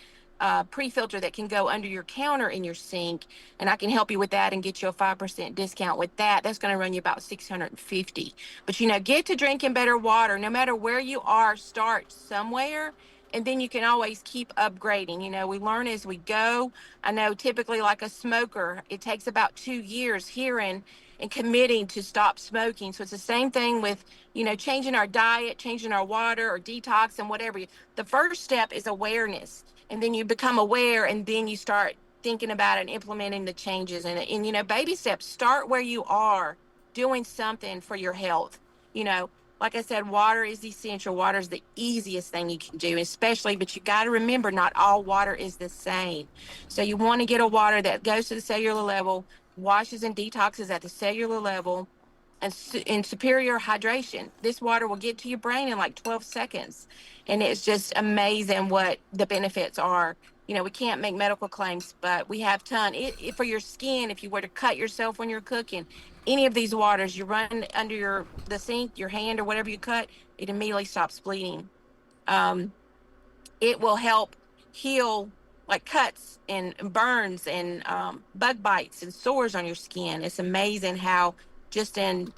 pre-filter that can go under your counter in your sink, and I can help you with that and get you a 5% discount with that. That's going to run you about $650. But get to drinking better water. No matter where you are, start somewhere, and then you can always keep upgrading. We learn as we go. I know typically, like a smoker, it takes about 2 years hearing and committing to stop smoking. So it's the same thing with changing our diet, changing our water, or detox and whatever. The first step is awareness. And then you become aware, and then you start thinking about it and implementing the changes. And baby steps. Start where you are, doing something for your health. Like I said, water is essential. Water is the easiest thing you can do, especially, but you got to remember, not all water is the same. So you want to get a water that goes to the cellular level, washes and detoxes at the cellular level, and in superior hydration. This water will get to your brain in like 12 seconds. And it's just amazing what the benefits are. We can't make medical claims, but we have ton. For your skin, if you were to cut yourself when you're cooking, any of these waters, you run under the sink, your hand or whatever you cut, it immediately stops bleeding. It will help heal like cuts and burns and bug bites and sores on your skin. It's amazing how just in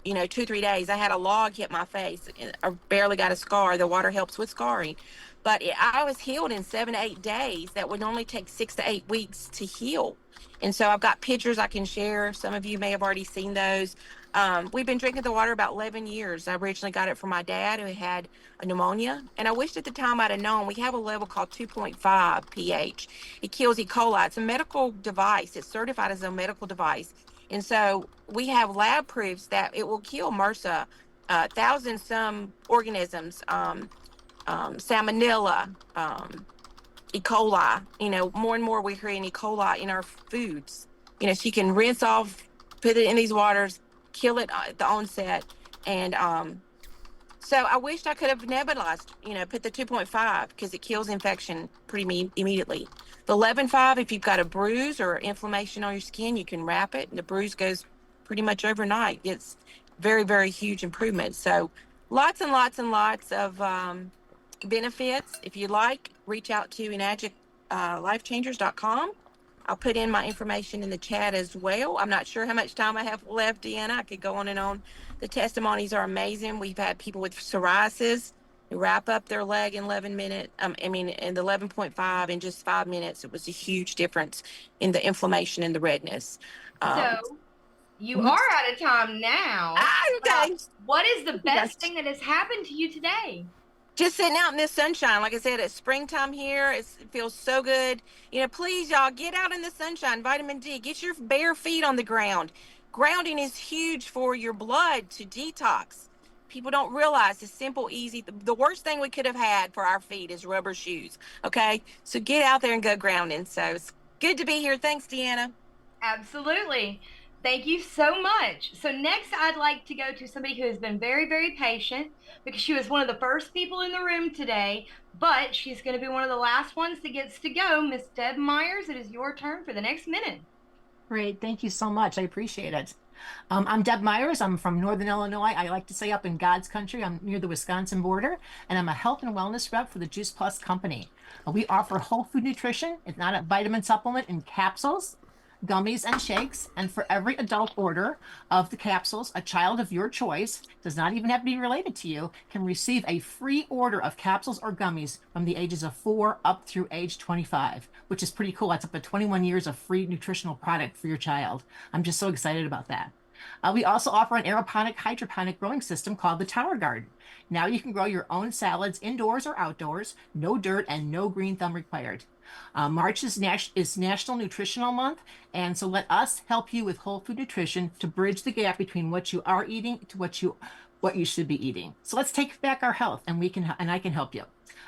2-3 days, I had a log hit my face. I barely got a scar. The water helps with scarring. But I was healed in 7 to 8 days. That would normally take 6 to 8 weeks to heal. And so I've got pictures I can share. Some of you may have already seen those. We've been drinking the water about 11 years. I originally got it from my dad who had a pneumonia, and I wished at the time I'd have known. We have a level called 2.5 pH. It kills E. coli. It's a medical device. It's certified as a medical device. And so we have lab proofs that it will kill MRSA, thousand some organisms, salmonella, E. coli. More and more we're hearing E. coli in our foods. She can rinse off, put it in these waters, kill it at the onset. And so I wished I could have nebulized, put the 2.5 because it kills infection pretty immediately. The 11.5, if you've got a bruise or inflammation on your skin, you can wrap it and the bruise goes pretty much overnight. It's very, very huge improvement. So lots and lots and lots of benefits. If you'd like, reach out to enagiclifechangers.com. I'll put in my information in the chat as well. I'm not sure how much time I have left, Deanna. I could go on and on. The testimonies are amazing. We've had people with psoriasis who wrap up their leg in 11 minutes. In the 11.5 in just 5 minutes. It was a huge difference in the inflammation and the redness.
So you are out of time now.
Okay.
What is the best thing that has happened to you today?
Just sitting out in this sunshine. Like I said, it's springtime here. It feels so good. Please, y'all, get out in the sunshine. Vitamin D. Get your bare feet on the ground. Grounding is huge for your blood to detox. People don't realize it's simple, easy. The worst thing we could have had for our feet is rubber shoes. Okay? So get out there and go grounding. So it's good to be here. Thanks, Deanna.
Absolutely. Thank you so much. So next I'd like to go to somebody who has been very, very patient because she was one of the first people in the room today, but she's going to be one of the last ones that gets to go. Miss Deb Myers, it is your turn for the next minute.
Great. Thank you so much. I appreciate it. I'm Deb Myers. I'm from Northern Illinois. I like to say up in God's country. I'm near the Wisconsin border, and I'm a health and wellness rep for the Juice Plus company. We offer whole food nutrition. It's not a vitamin supplement in capsules, gummies, and shakes. And for every adult order of the capsules, a child of your choice, does not even have to be related to you, can receive a free order of capsules or gummies from the ages of 4 up through age 25, which is pretty cool. That's up to 21 years of free nutritional product for your child. I'm just so excited about that. We also offer an aeroponic hydroponic growing system called the Tower Garden. Now you can grow your own salads indoors or outdoors, no dirt and no green thumb required. March is National Nutritional Month, and so let us help you with whole food nutrition to bridge the gap between what you are eating to what you should be eating. So let's take back our health, and I can help you.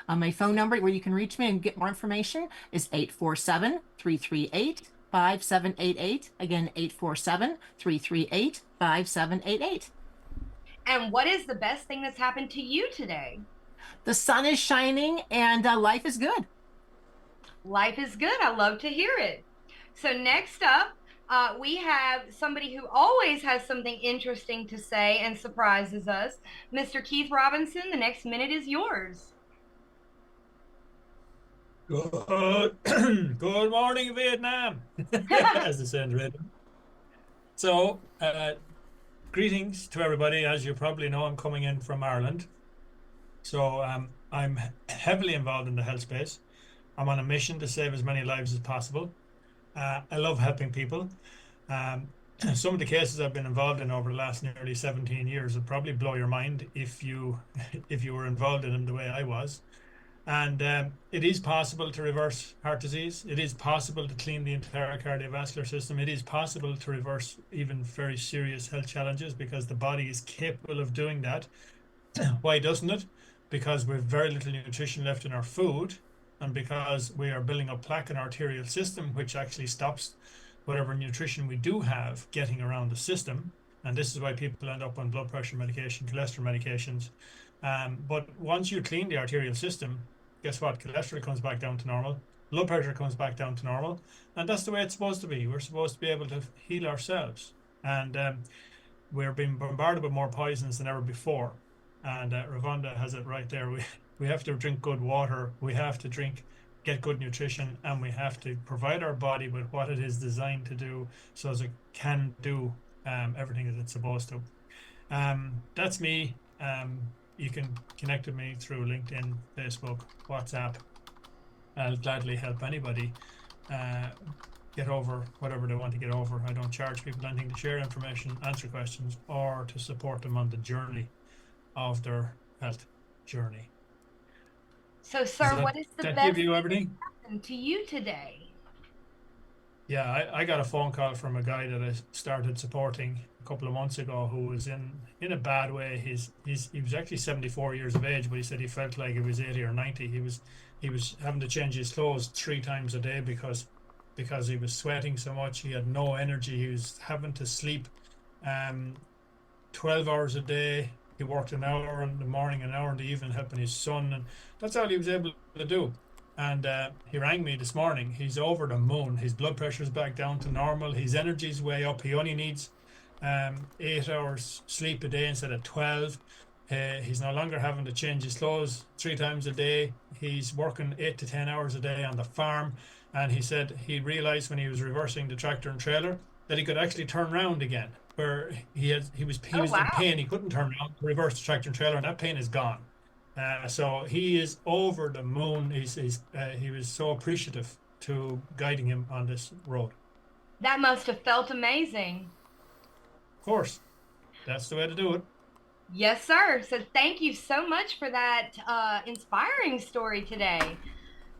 My phone number where you can reach me and get more information is 847-338-5788. Again, 847-338-5788.
And what is the best thing that's happened to you today?
The sun is shining and life is good.
Life is good. I love to hear it. So next up, we have somebody who always has something interesting to say and surprises us. Mr. Keith Robinson, the next minute is yours.
Good morning, Vietnam, as the sound read. So, greetings to everybody. As you probably know, I'm coming in from Ireland. So I'm heavily involved in the health space. I'm on a mission to save as many lives as possible. I love helping people. Some of the cases I've been involved in over the last nearly 17 years would probably blow your mind if you were involved in them the way I was. And it is possible to reverse heart disease. It is possible to clean the entire cardiovascular system. It is possible to reverse even very serious health challenges because the body is capable of doing that. Why doesn't it? Because we have very little nutrition left in our food, and because we are building up plaque in our arterial system, which actually stops whatever nutrition we do have getting around the system. And this is why people end up on blood pressure medication, cholesterol medications. But once you clean the arterial system, guess what? Cholesterol comes back down to normal. Blood pressure comes back down to normal. And that's the way it's supposed to be. We're supposed to be able to heal ourselves. And we're being bombarded with more poisons than ever before. And Ravonda has it right there. We have to drink good water. We have to get good nutrition, and we have to provide our body with what it is designed to do so as it can do everything that it's supposed to. That's me. You can connect with me through LinkedIn, Facebook, WhatsApp. I'll gladly help anybody. get over whatever they want to get over. I don't charge people anything to share information, answer questions, or to support them on the journey of their health journey.
So, sir, what is the
that
best
give you
thing
everything?
that happened to you today?
Yeah, I got a phone call from a guy that I started supporting a couple of months ago who was in a bad way. He was actually 74 years of age, but he said he felt like he was 80 or 90. He was having to change his clothes 3 times a day because he was sweating so much. He had no energy. He was having to sleep 12 hours a day. He worked an hour in the morning, an hour in the evening, helping his son, and that's all he was able to do. And he rang me this morning. He's over the moon. His blood pressure's back down to normal. His energy's way up. He only needs 8 hours sleep a day instead of 12. He's no longer having to change his clothes 3 times a day. He's working 8 to 10 hours a day on the farm. And he said he realized when he was reversing the tractor and trailer that he could actually turn around again. Where he was in pain, he couldn't turn around to reverse the tractor and trailer, and that pain is gone. So he is over the moon. He was so appreciative to guiding him on this road.
That must have felt amazing.
Of course, that's the way to do it.
Yes, sir. So thank you so much for that inspiring story today.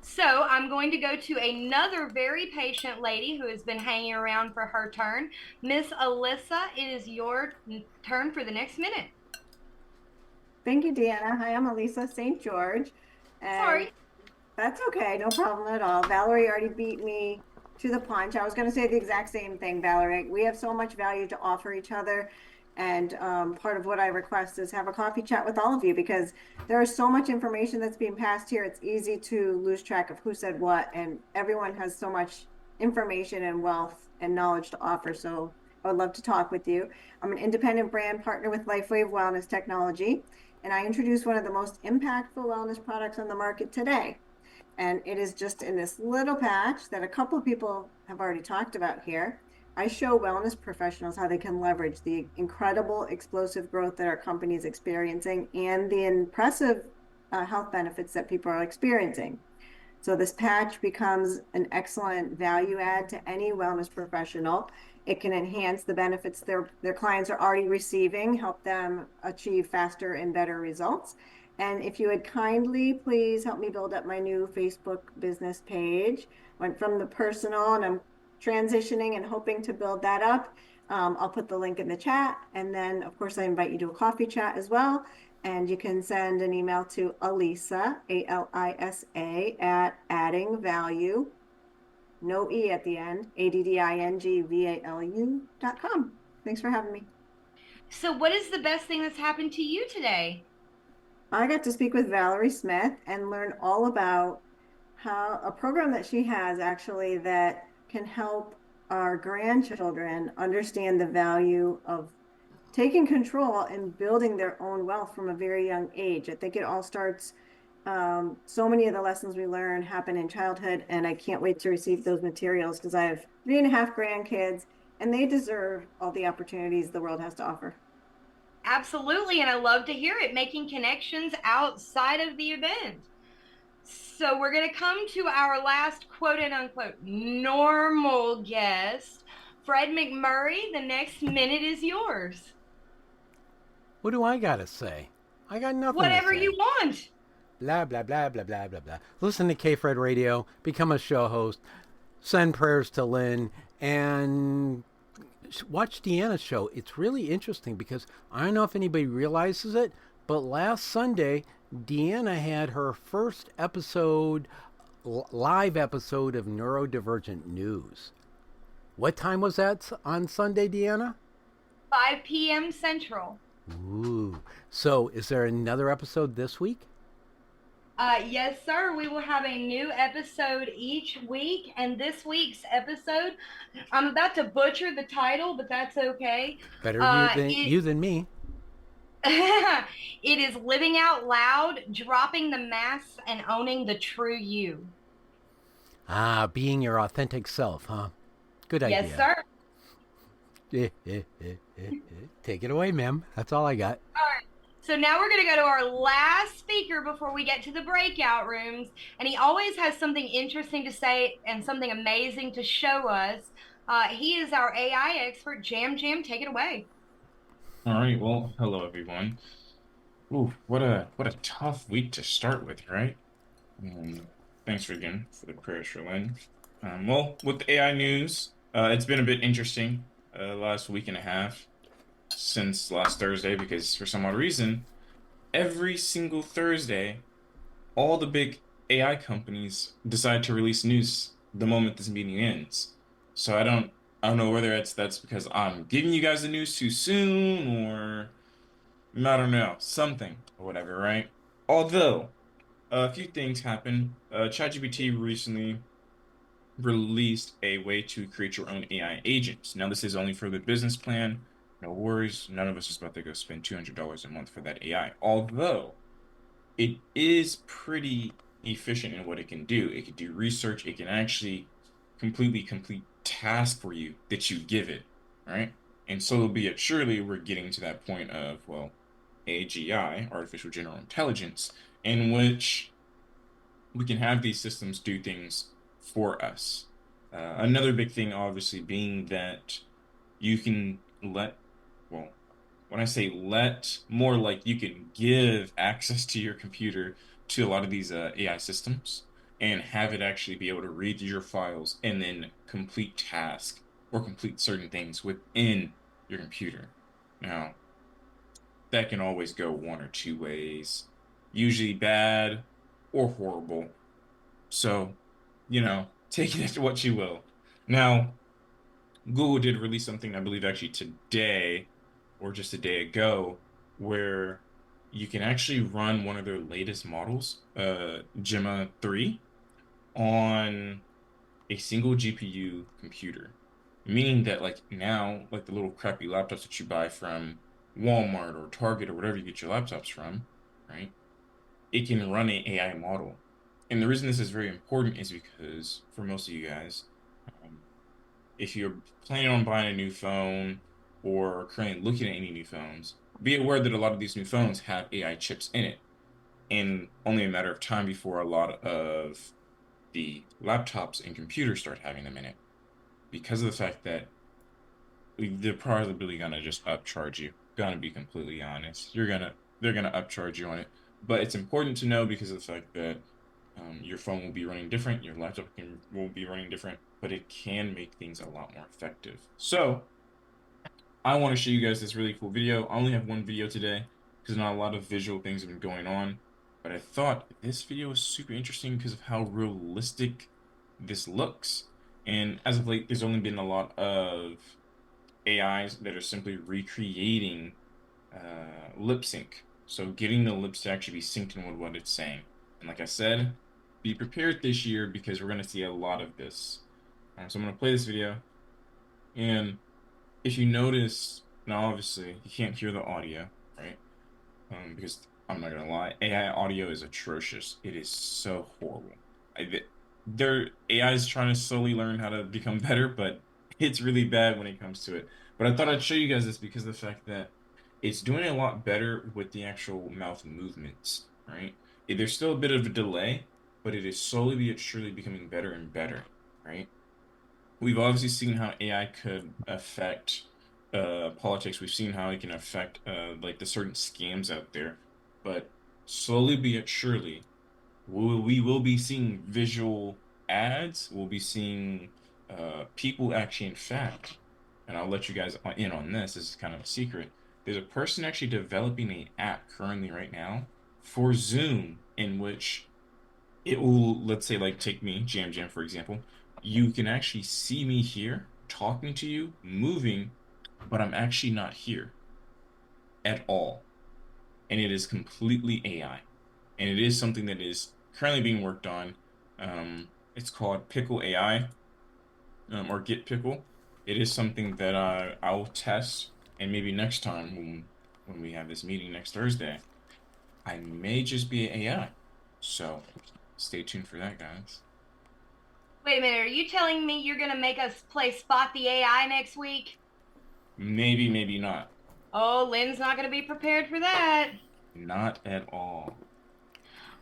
So I'm going to go to another very patient lady who has been hanging around for her turn. Miss Alyssa, it is your turn for the next minute.
Thank you, Deanna. Hi, I'm Elisa St. George.
Sorry.
That's okay, no problem at all. Valerie already beat me to the punch. I was going to say the exact same thing, Valerie. We have so much value to offer each other. And part of what I request is have a coffee chat with all of you, because there is so much information that's being passed here. It's easy to lose track of who said what, and everyone has so much information and wealth and knowledge to offer. So I would love to talk with you. I'm an independent brand partner with LifeWave Wellness Technology, and I introduced one of the most impactful wellness products on the market today. And it is just in this little patch that a couple of people have already talked about here. I show wellness professionals how they can leverage the incredible explosive growth that our company is experiencing and the impressive health benefits that people are experiencing. So this patch becomes an excellent value add to any wellness professional. It can enhance the benefits their clients are already receiving, help them achieve faster and better results. And if you would kindly please help me build up my new Facebook business page. Went from the personal, and I'm transitioning and hoping to build that up. I'll put the link in the chat, and then of course I invite you to a coffee chat as well. And you can send an email to Alisa, ALISA, at addingvalue, no E at the end, ADDINGVALU.com. Thanks for having me.
So what is the best thing that's happened to you today?
I got to speak with Valerie Smith and learn all about how a program that she has actually that can help our grandchildren understand the value of taking control and building their own wealth from a very young age. I think it all starts, so many of the lessons we learn happen in childhood, and I can't wait to receive those materials because I have 3.5 grandkids, and they deserve all the opportunities the world has to offer.
Absolutely, and I love to hear it, making connections outside of the event. So we're going to come to our last quote-unquote normal guest. Fred McMurray, the next minute is yours.
What do I got to say? I got nothing
Whatever
to say.
you want.
Blah, blah, blah, blah, blah, blah, blah. Listen to PHred Radio, become a show host, send prayers to Lynn, and watch Deanna's show. It's really interesting because I don't know if anybody realizes it, but last Sunday, Deanna had her first episode, live episode of Neurodivergent News. What time was that on Sunday, Deanna?
5 p.m. Central.
Ooh. So is there another episode this week?
Yes, sir. We will have a new episode each week. And this week's episode, I'm about to butcher the title, but that's okay.
Better you than me.
It is Living Out Loud, Dropping the Masks, and Owning the True You.
Ah, being your authentic self, huh? Good idea.
Yes, sir.
Take it away, ma'am. That's all I got.
All right. So now we're going to go to our last speaker before we get to the breakout rooms. And he always has something interesting to say and something amazing to show us. He is our AI expert. Jam, take it away.
All right. Well, hello everyone. Ooh, what a tough week to start with, right? Thanks again for the prayers for Lynn. Well, with the AI news, it's been a bit interesting last week and a half since last Thursday because for some odd reason, every single Thursday, all the big AI companies decide to release news the moment this meeting ends. So I don't know whether that's because I'm giving you guys the news too soon or I don't know, something or whatever, right? Although a few things happened. ChatGPT recently released a way to create your own AI agents. Now, this is only for the business plan. No worries, none of us is about to go spend $200 a month for that AI. Although it is pretty efficient in what it can do. It can do research. It can actually completely complete tasks for you that you give it, right? And so be it surely we're getting to that point of, well, AGI, artificial general intelligence, in which we can have these systems do things for us. Another big thing, obviously, being that you can let, well, when I say let, more like you can give access to your computer to a lot of these AI systems and have it actually be able to read your files and then complete tasks or complete certain things within your computer. Now, that can always go one or two ways, usually bad or horrible. So, take it as what you will. Now, Google did release something, I believe, actually today or just a day ago, where you can actually run one of their latest models, Gemma 3, on a single GPU computer. Meaning that, like, now, like the little crappy laptops that you buy from Walmart or Target or whatever you get your laptops from, right? It can run an AI model. And the reason this is very important is because for most of you guys, if you're planning on buying a new phone or currently looking at any new phones, be aware that a lot of these new phones have AI chips in it. And only a matter of time before a lot of the laptops and computers start having them in it. Because of the fact that they're probably gonna just upcharge you. Gonna be completely honest. They're gonna upcharge you on it. But it's important to know because of the fact that your phone will be running different, your laptop will be running different, but it can make things a lot more effective. So I want to show you guys this really cool video. I only have one video today because not a lot of visual things have been going on, but I thought this video was super interesting because of how realistic this looks. And as of late, there's only been a lot of AIs that are simply recreating lip sync. So getting the lips to actually be synced in with what it's saying. And like I said, be prepared this year because we're going to see a lot of this. So I'm going to play this video. And if you notice, now obviously you can't hear the audio, right? Because I'm not going to lie, AI audio is atrocious. It is so horrible. AI is trying to slowly learn how to become better, but it's really bad when it comes to it. But I thought I'd show you guys this because of the fact that it's doing a lot better with the actual mouth movements, right? There's still a bit of a delay, but it is slowly but surely becoming better and better, right? We've obviously seen how AI could affect politics. We've seen how it can affect like the certain scams out there, but slowly but surely, we will be seeing visual ads. We'll be seeing people actually, in fact, and I'll let you guys in on this. This is kind of a secret. There's a person actually developing an app currently right now for Zoom in which it will, let's say, like take me, Jam, for example. You can actually see me here, talking to you, moving, but I'm actually not here at all. And it is completely AI. And it is something that is currently being worked on. It's called Pickle AI, or Get Pickle. It is something that I'll test, and maybe next time when we have this meeting next Thursday, I may just be an AI. So stay tuned for that, guys.
Wait a minute, are you telling me you're gonna make us play Spot the AI next week?
Maybe, maybe not.
Oh, Lynn's not gonna be prepared for that.
Not at all.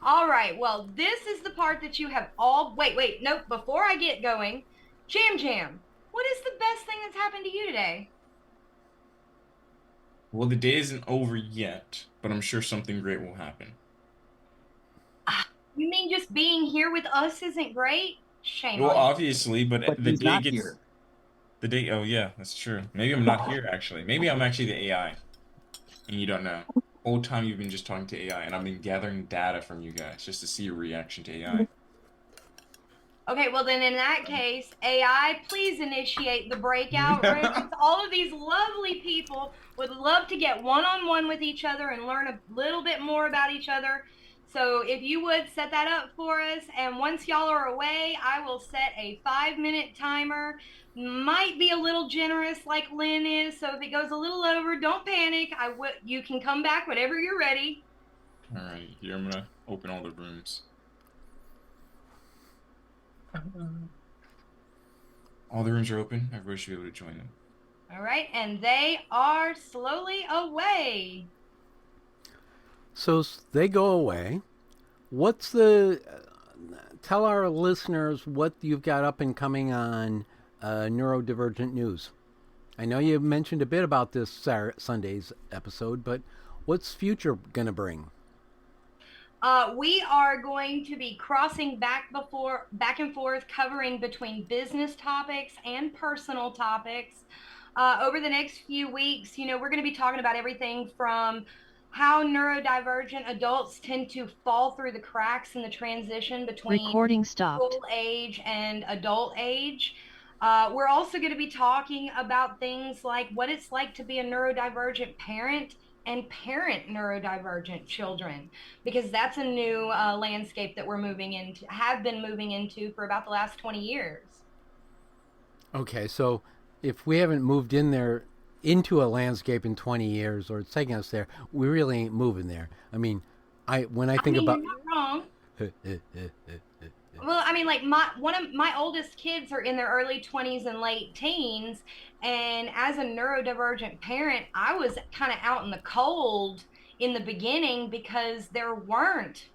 All right, well, this is the part that you have all, wait, nope, before I get going, Jam, what is the best thing that's happened to you today?
Well, the day isn't over yet, but I'm sure something great will happen.
You mean just being here with us isn't great? Shame
Well,
on you.
obviously, but
But
the
he's
day
not
gets
here.
the day. Oh yeah, that's true. Maybe I'm not here actually. Maybe I'm actually the AI, and you don't know. Whole time you've been just talking to AI, and I've been gathering data from you guys just to see your reaction to AI.
Okay, well then in that case, AI, please initiate the breakout room. All of these lovely people would love to get one-on-one with each other and learn a little bit more about each other. So if you would set that up for us, and once y'all are away, I will set a 5-minute timer. Might be a little generous like Lynn is, so if it goes a little over, don't panic. You can come back whenever you're ready.
All right, here I'm gonna open all the rooms. All the rooms are open. Everybody should be able to join them.
All right, and they are slowly away.
So they go away. Tell our listeners what you've got up and coming on Neurodivergent News. I know you mentioned a bit about this Sunday's episode, but what's future going to bring?
We are going to be crossing back and forth, covering between business topics and personal topics. Over the next few weeks, we're going to be talking about everything from how neurodivergent adults tend to fall through the cracks in the transition between
Recording stopped.
school age and adult age. We're also going to be talking about things like what it's like to be a neurodivergent parent and parent neurodivergent children, because that's a new landscape that we're have been moving into for about the last 20 years.
Okay, so if we haven't moved into a landscape in 20 years, or it's taking us there, we really ain't moving there. I mean, when I think about...
You're not wrong. Well, I mean, like one of my oldest kids are in their early 20s and late teens, and as a neurodivergent parent, I was kind of out in the cold in the beginning because there weren't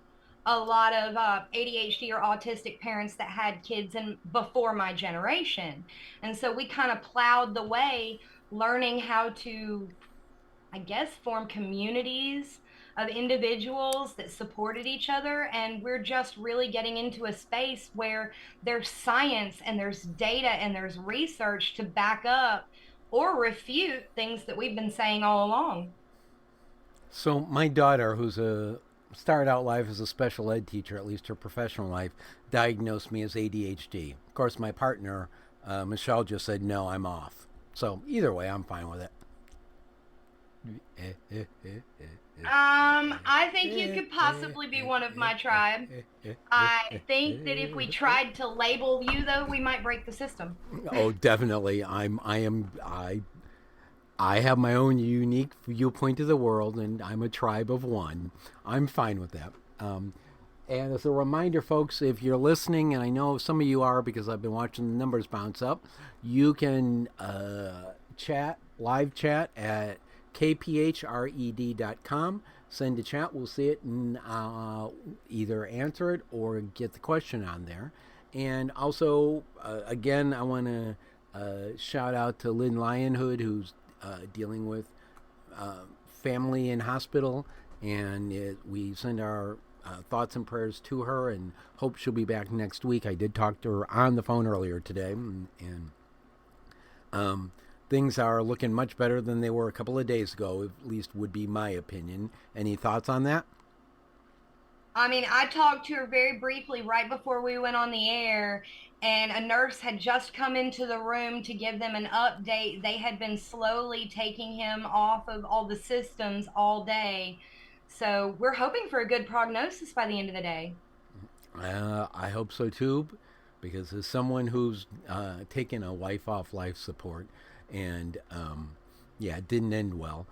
a lot of ADHD or autistic parents that had kids before my generation. And so we kind of plowed the way, learning how to, I guess, form communities of individuals that supported each other. And we're just really getting into a space where there's science and there's data and there's research to back up or refute things that we've been saying all along.
So my daughter, who's started out life as a special ed teacher, at least her professional life, diagnosed me as ADHD. Of course, my partner, Michelle, just said, no, I'm off. So either way, I'm fine with it.
I think you could possibly be one of my tribe. I think that if we tried to label you, though, we might break the system.
Oh, definitely. I have my own unique viewpoint of the world, and I'm a tribe of one. I'm fine with that. And as a reminder, folks, if you're listening, and I know some of you are because I've been watching the numbers bounce up, you can live chat at kphred.com. Send a chat. We'll see it and either answer it or get the question on there. And also, again, I want to shout out to Lynn Lionhood, who's dealing with family in hospital. And we send our thoughts and prayers to her and hope she'll be back next week. I did talk to her on the phone earlier today. And things are looking much better than they were a couple of days ago, at least would be my opinion. Any thoughts on that?
I mean, I talked to her very briefly right before we went on the air, and a nurse had just come into the room to give them an update. They had been slowly taking him off of all the systems all day. So we're hoping for a good prognosis by the end of the day.
I hope so too, because as someone who's taken a wife off life support, and it didn't end well.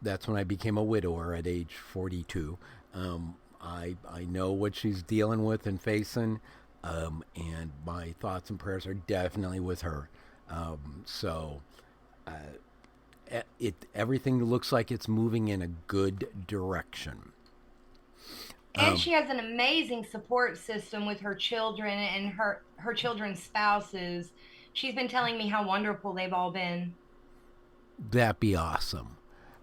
That's when I became a widower at age 42. I know what she's dealing with and facing, and my thoughts and prayers are definitely with her. everything looks like it's moving in a good direction.
And she has an amazing support system with her children and her children's spouses. She's been telling me how wonderful they've all been.
That'd be awesome.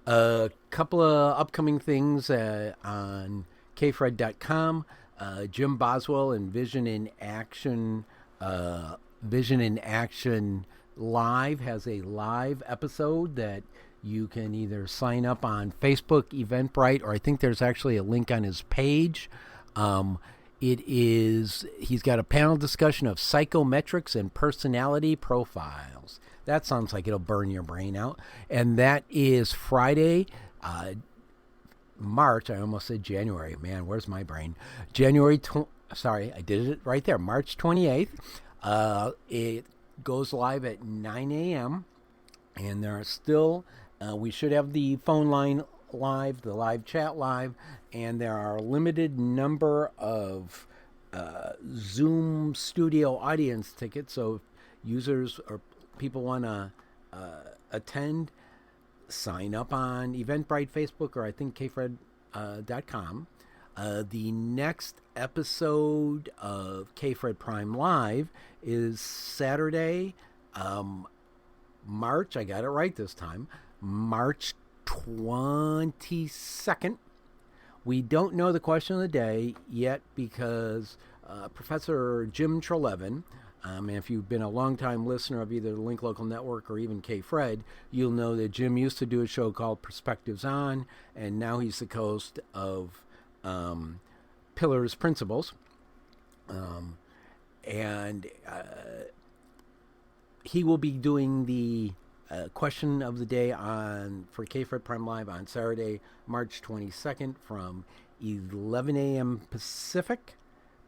A couple of upcoming things on PHred.com. Jim Boswell and Vision in Action Live has a live episode that you can either sign up on Facebook, Eventbrite, or I think there's actually a link on his page. He's got a panel discussion of psychometrics and personality profiles. That sounds like it'll burn your brain out. And that is Friday, March. I almost said January. Man, where's my brain? Sorry, I did it right there. March 28th. It goes live at 9 a.m. And there are still, we should have the phone line live, the live chat live, and there are a limited number of Zoom studio audience tickets. So if users or people want to attend, sign up on Eventbrite, Facebook, or I think PHred.com. The next episode of PHred Prime Live is Saturday, March, I got it right this time, March 22nd. We don't know the question of the day yet because Professor Jim Trelevin, and if you've been a long-time listener of either the Link Local Network or even PHred, you'll know that Jim used to do a show called Perspectives On, and now he's the host of Pillars Principles. And he will be doing the question of the day for PHred Prime Live on Saturday, March 22nd from 11 a.m. Pacific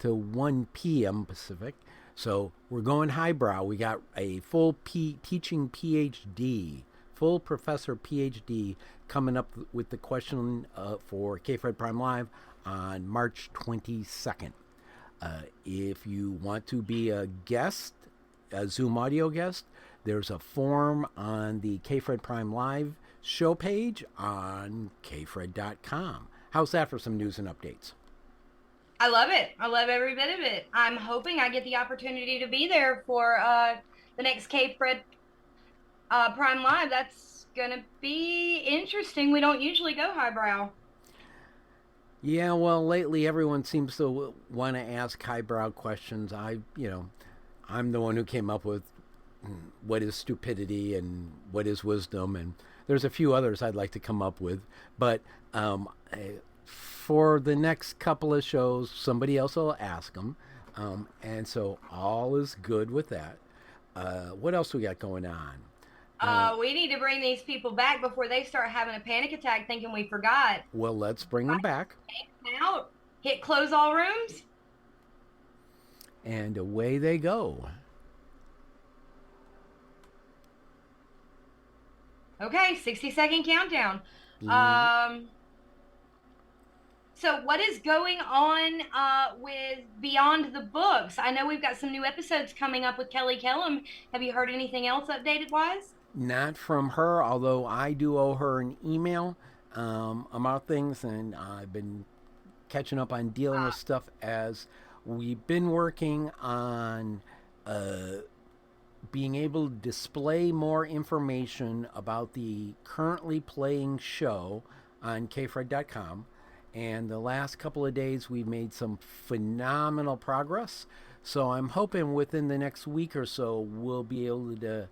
to 1 p.m. Pacific. So we're going highbrow. We got a full teaching PhD, full professor PhD coming up with the question for PHred Prime Live on March 22nd. If you want to be a guest, a Zoom audio guest, there's a form on the PHred Prime Live show page on PHred.com. How's that for some news and updates?
I love it. I love every bit of it. I'm hoping I get the opportunity to be there for the next PHred Prime Live. That's going to be interesting. We don't usually go highbrow.
Yeah, well, lately everyone seems to want to ask highbrow questions. I'm the one who came up with what is stupidity and what is wisdom, and there's a few others I'd like to come up with. But for the next couple of shows, somebody else will ask them, and so all is good with that. What else we got going on?
We need to bring these people back before they start having a panic attack thinking we forgot.
Well, let's bring them back.
Take them out. Hit close all rooms.
And away they go.
Okay, 60-second countdown. So what is going on with Beyond the Books? I know we've got some new episodes coming up with Kelly Kellum. Have you heard anything else updated-wise?
Not from her, although I do owe her an email about things, and I've been catching up on dealing with stuff as we've been working on being able to display more information about the currently playing show on PHred.com. And the last couple of days, we've made some phenomenal progress. So I'm hoping within the next week or so, we'll be able to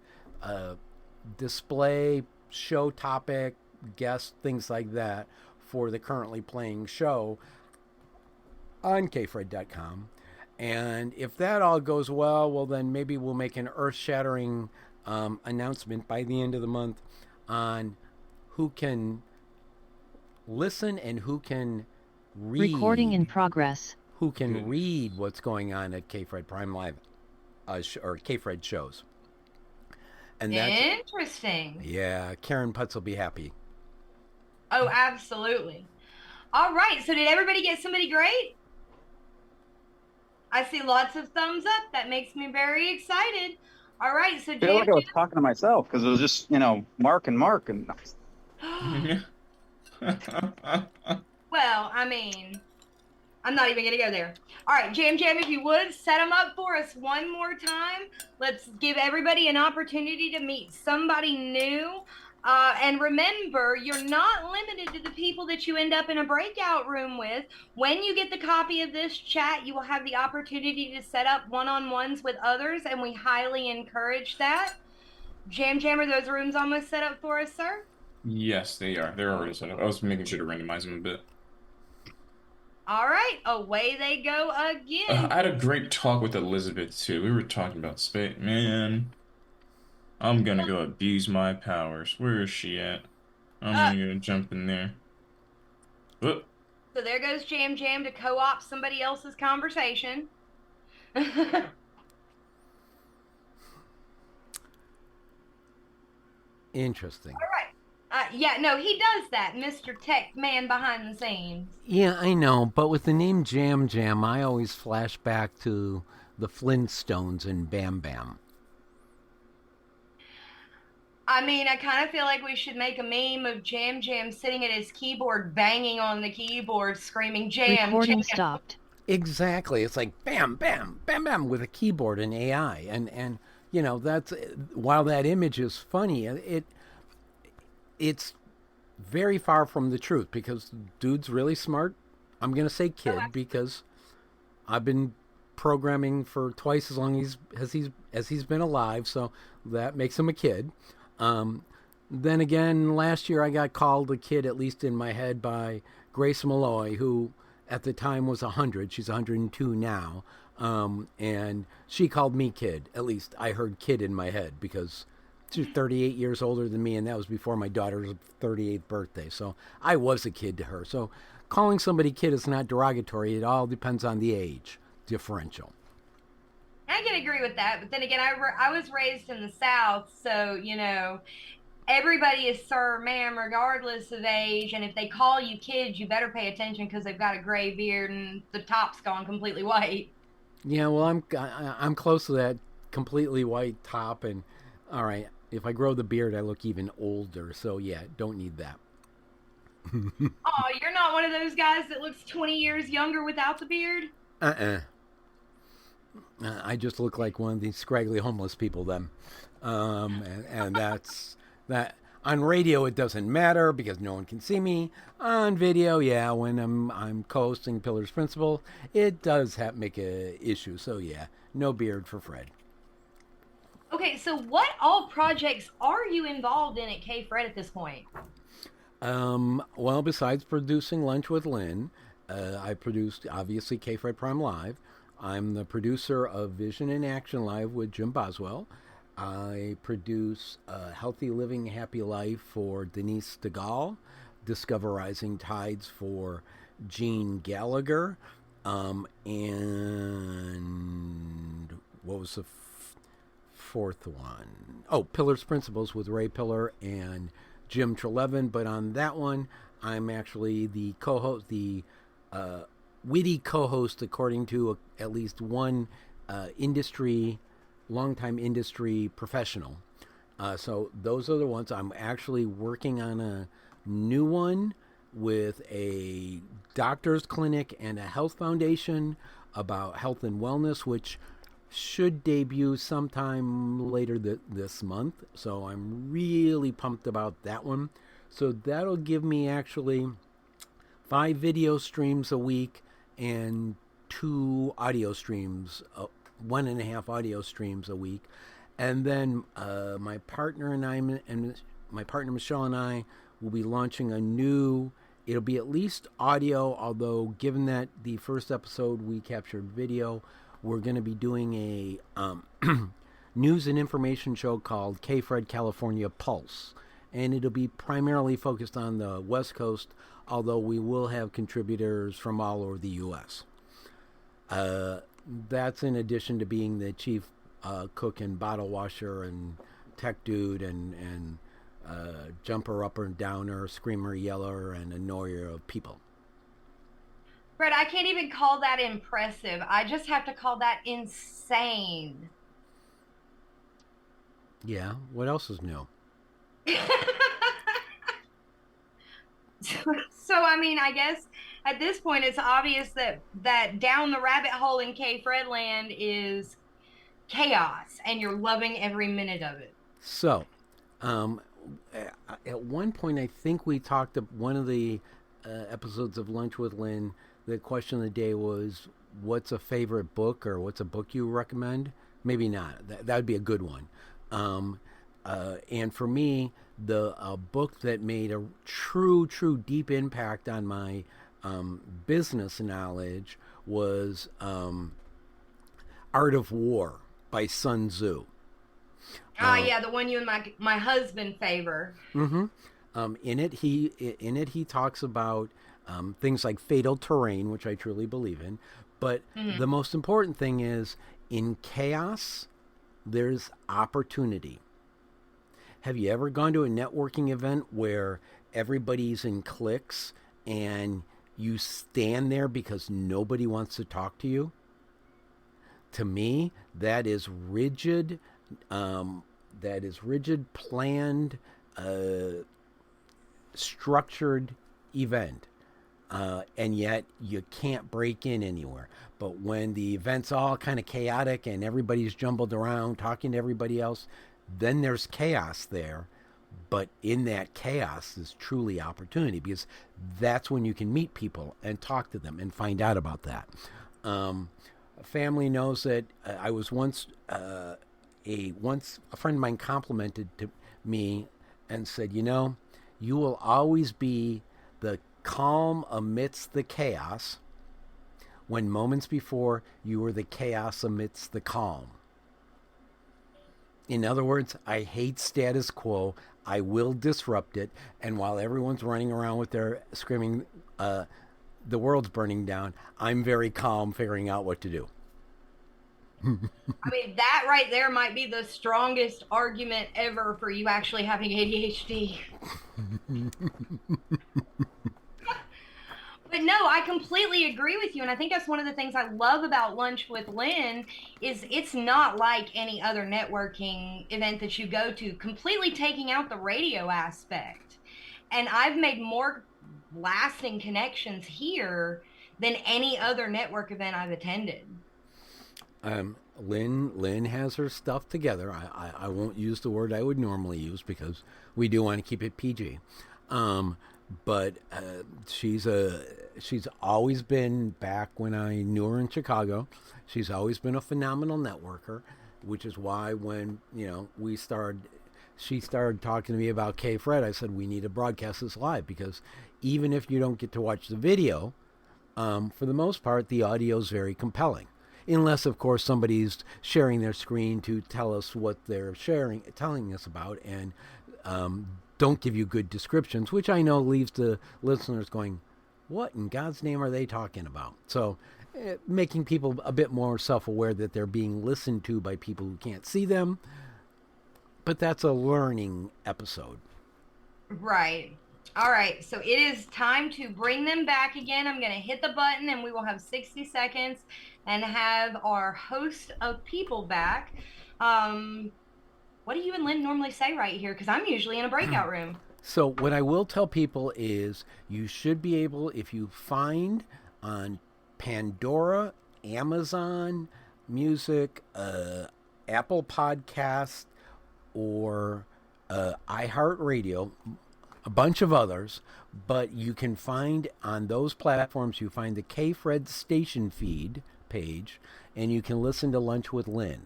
display show topic, guests, things like that for the currently playing show on PHred.com. And if that all goes well, then maybe we'll make an earth-shattering announcement by the end of the month on who can listen and who can read.
Recording in progress.
Who can read what's going on at PHred Prime Live or PHred shows. And that's
interesting.
Yeah, Karen Putz will be happy.
Oh, absolutely. All right. So did everybody get somebody great? I see lots of thumbs up. That makes me very excited. All right, so
I feel like I was talking to myself because it was just, Mark and Mark. And
well, I mean, I'm not even going to go there. All right, Jam, if you would, set them up for us one more time. Let's give everybody an opportunity to meet somebody new. And remember, you're not limited to the people that you end up in a breakout room with. When you get the copy of this chat, you will have the opportunity to set up one-on-ones with others, and we highly encourage that. Jam, are those rooms almost set up for us, sir?
Yes, they are. They're already set up. I was making sure to randomize them a bit.
All right, away they go again.
I had a great talk with Elizabeth too. We were talking about space. Man, I'm gonna go abuse my powers. Where is she at? I'm gonna go jump in there. Whoop.
So there goes Jam to co-opt somebody else's conversation.
Interesting.
All right. Yeah, no, he does that, Mr. Tech Man behind the scenes.
Yeah, I know, but with the name Jam, I always flash back to the Flintstones and Bam Bam.
I mean, I kind of feel like we should make a meme of Jam sitting at his keyboard, banging on the keyboard, screaming Jam.
Recording
stopped.
Exactly. It's like bam, bam, bam, bam with a keyboard and AI. And that's, while that image is funny, it's very far from the truth because dude's really smart. I'm going to say kid because I've been programming for twice as long as he's been alive, so that makes him a kid. Then again, last year I got called a kid, at least in my head, by Grace Malloy, who at the time was 100. She's 102 now. And she called me kid. At least I heard kid in my head because she's 38 years older than me, and that was before my daughter's 38th birthday. So I was a kid to her. So calling somebody kid is not derogatory. It all depends on the age differential.
I can agree with that, but then again, I was raised in the South, so, everybody is sir, ma'am, regardless of age, and if they call you kids, you better pay attention because they've got a gray beard and the top's gone completely white.
Yeah, well, I'm close to that completely white top, and all right, if I grow the beard, I look even older, so yeah, don't need that.
Oh, you're not one of those guys that looks 20 years younger without the beard?
I just look like one of these scraggly homeless people then. And that's that. On radio, it doesn't matter because no one can see me. On video, yeah, when I'm co-hosting Pillars Principle, it does make a issue. So yeah, no beard for Fred.
Okay, so what all projects are you involved in at PHred at this point?
Well, besides producing Lunch with Lynn, I produced, obviously, PHred Prime Live. I'm the producer of Vision in Action Live with Jim Boswell. I produce Healthy Living, Happy Life for Denise DeGaulle, Discover Rising Tides for Jean Gallagher, and what was the fourth one? Oh, Pillars Principles with Ray Pillar and Jim Trelevin. But on that one, I'm actually the co-host, the witty co-host, according to at least one longtime industry professional. So those are the ones. I'm actually working on a new one with a doctor's clinic and a health foundation about health and wellness, which should debut sometime later this month. So I'm really pumped about that one. So that'll give me actually 5 video streams a week and 2 audio streams, 1.5 audio streams a week. And then my partner Michelle and I will be launching a new, it'll be at least audio, although given that the first episode we captured video, we're going to be doing a news and information show called PHred California Pulse. And it'll be primarily focused on the West Coast, although we will have contributors from all over the U.S. That's in addition to being the chief cook and bottle washer and tech dude and jumper upper and downer, screamer yeller, and annoyer of people.
Fred, I can't even call that impressive. I just have to call that insane.
Yeah. What else is new?
So I mean, I guess at this point it's obvious that down the rabbit hole in PHred land is chaos, and you're loving every minute of it.
So, at one point, I think we talked one of the episodes of Lunch with Lynn. The question of the day was, "What's a favorite book, or what's a book you recommend?" Maybe not. That would be a good one. And for me, the book that made a true deep impact on my business knowledge was Art of War by Sun Tzu.
Yeah, the one you and my husband favor.
Mm-hmm. In it, he talks about things like fatal terrain, which I truly believe in. But the most important thing is, in chaos, there's opportunity. Have you ever gone to a networking event where everybody's in cliques and you stand there because nobody wants to talk to you? To me, that is rigid. Planned, structured event. And yet you can't break in anywhere. But when the event's all kind of chaotic and everybody's jumbled around talking to everybody else, then there's chaos there. But in that chaos is truly opportunity, because that's when you can meet people and talk to them and find out about that. Family knows that I was once a friend of mine complimented to me and said, you will always be the calm amidst the chaos, when moments before you were the chaos amidst the calm. In other words, I hate status quo. I will disrupt it. And while everyone's running around with their screaming, the world's burning down, I'm very calm figuring out what to do.
I mean, that right there might be the strongest argument ever for you actually having ADHD. But no, I completely agree with you. And I think that's one of the things I love about Lunch with Lynn is it's not like any other networking event that you go to, completely taking out the radio aspect. And I've made more lasting connections here than any other network event I've attended.
Lynn has her stuff together. I won't use the word I would normally use because we do want to keep it PG. But she's always been, back when I knew her in Chicago, she's always been a phenomenal networker, which is why when she started talking to me about PHred, I said we need to broadcast this live, because even if you don't get to watch the video, for the most part the audio is very compelling. Unless, of course, somebody's sharing their screen to tell us what they're telling us about, and don't give you good descriptions, which I know leaves the listeners going, what in God's name are they talking about? So making people a bit more self-aware that they're being listened to by people who can't see them. But that's a learning episode.
Right. All right. So it is time to bring them back again. I'm going to hit the button and we will have 60 seconds and have our host of people back. What do you and Lynn normally say right here? Because I'm usually in a breakout room.
So what I will tell people is you should be able, if you find on Pandora, Amazon Music, Apple Podcast, or iHeartRadio, a bunch of others, but you can find on those platforms, you find the PHred station feed page, and you can listen to Lunch with Lynn.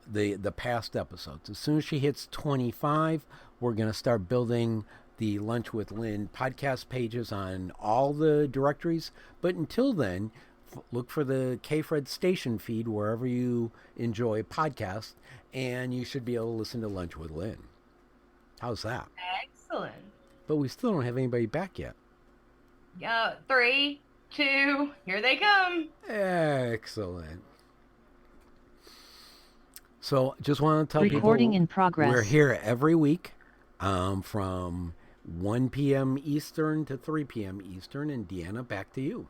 The past episodes. As soon as she hits 25, we're going to start building the Lunch with Lynn podcast pages on all the directories. But until then, look for the PHred station feed wherever you enjoy podcasts, and you should be able to listen to Lunch with Lynn. How's that?
Excellent.
But we still don't have anybody back yet.
3, 2, here they come.
Excellent. So just want to tell
Recording
people
in progress.
We're here every week from 1 p.m. Eastern to 3 p.m. Eastern. And Deanna, back to you.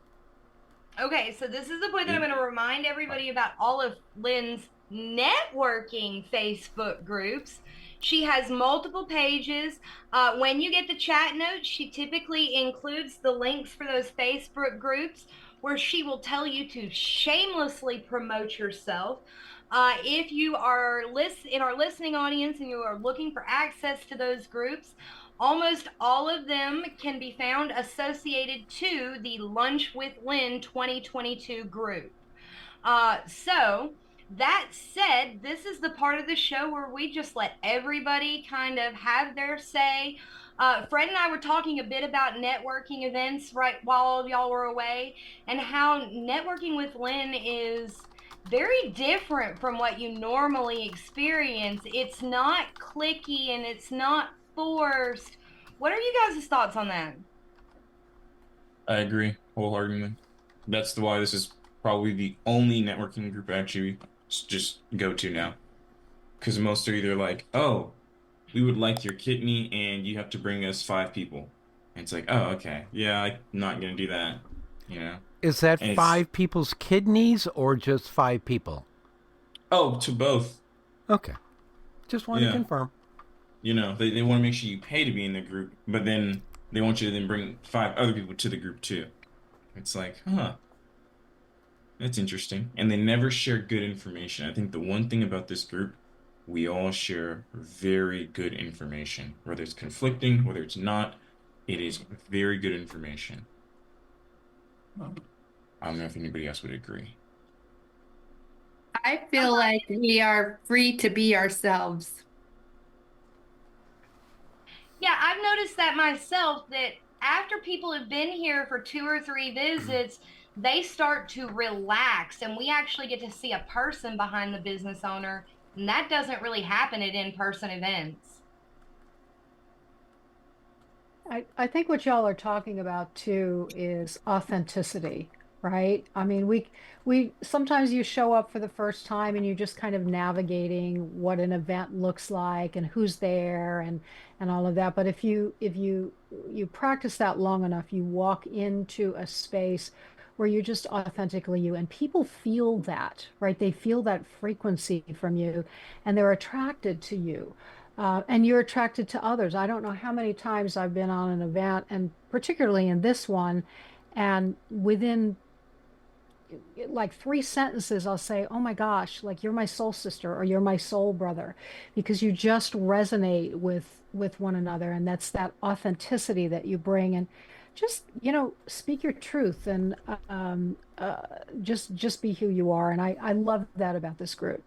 Okay, so this is the point that I'm going to remind everybody about all of Lynn's networking Facebook groups. She has multiple pages. When you get the chat notes, she typically includes the links for those Facebook groups where she will tell you to shamelessly promote yourself. If you are in our listening audience and you are looking for access to those groups, almost all of them can be found associated to the Lunch with Lynn 2022 group. So that said, this is the part of the show where we just let everybody kind of have their say. Fred and I were talking a bit about networking events right while y'all were away, and how networking with Lynn is very different from what you normally experience. It's not clicky and it's not forced. What are you guys' thoughts on that?
I agree wholeheartedly. That's why this is probably the only networking group I actually just go to now. Because most are either like, oh, we would like your kidney and you have to bring us 5 people. And it's like, oh, okay. Yeah, I'm not gonna do that. You know?
Is that
And it's
5 people's kidneys or just 5 people?
oh, to both.
Okay. Just want to
Yeah.
confirm.
You know, they want to make sure you pay to be in the group, but then they want you to then bring 5 other people to the group too. It's like, huh, that's interesting. And they never share good information. I think the one thing about this group, we all share very good information. Whether it's conflicting, whether it's not, it is very good information. I don't know if anybody else would agree.
I feel like we are free to be ourselves.
Yeah, I've noticed that myself, that after people have been here for 2 or 3 visits, they start to relax and we actually get to see a person behind the business owner. And that doesn't really happen at in-person events.
I think what y'all are talking about too is authenticity, right? I mean, we sometimes you show up for the first time and you're just kind of navigating what an event looks like and who's there and all of that. But if you practice that long enough, you walk into a space where you're just authentically you, and people feel that, right? They feel that frequency from you, and they're attracted to you. And you're attracted to others. I don't know how many times I've been on an event, and particularly in this one, and within like 3 sentences, I'll say, "Oh my gosh, like you're my soul sister or you're my soul brother," because you just resonate with one another, and that's that authenticity that you bring, and just speak your truth and just be who you are, and I love that about this group.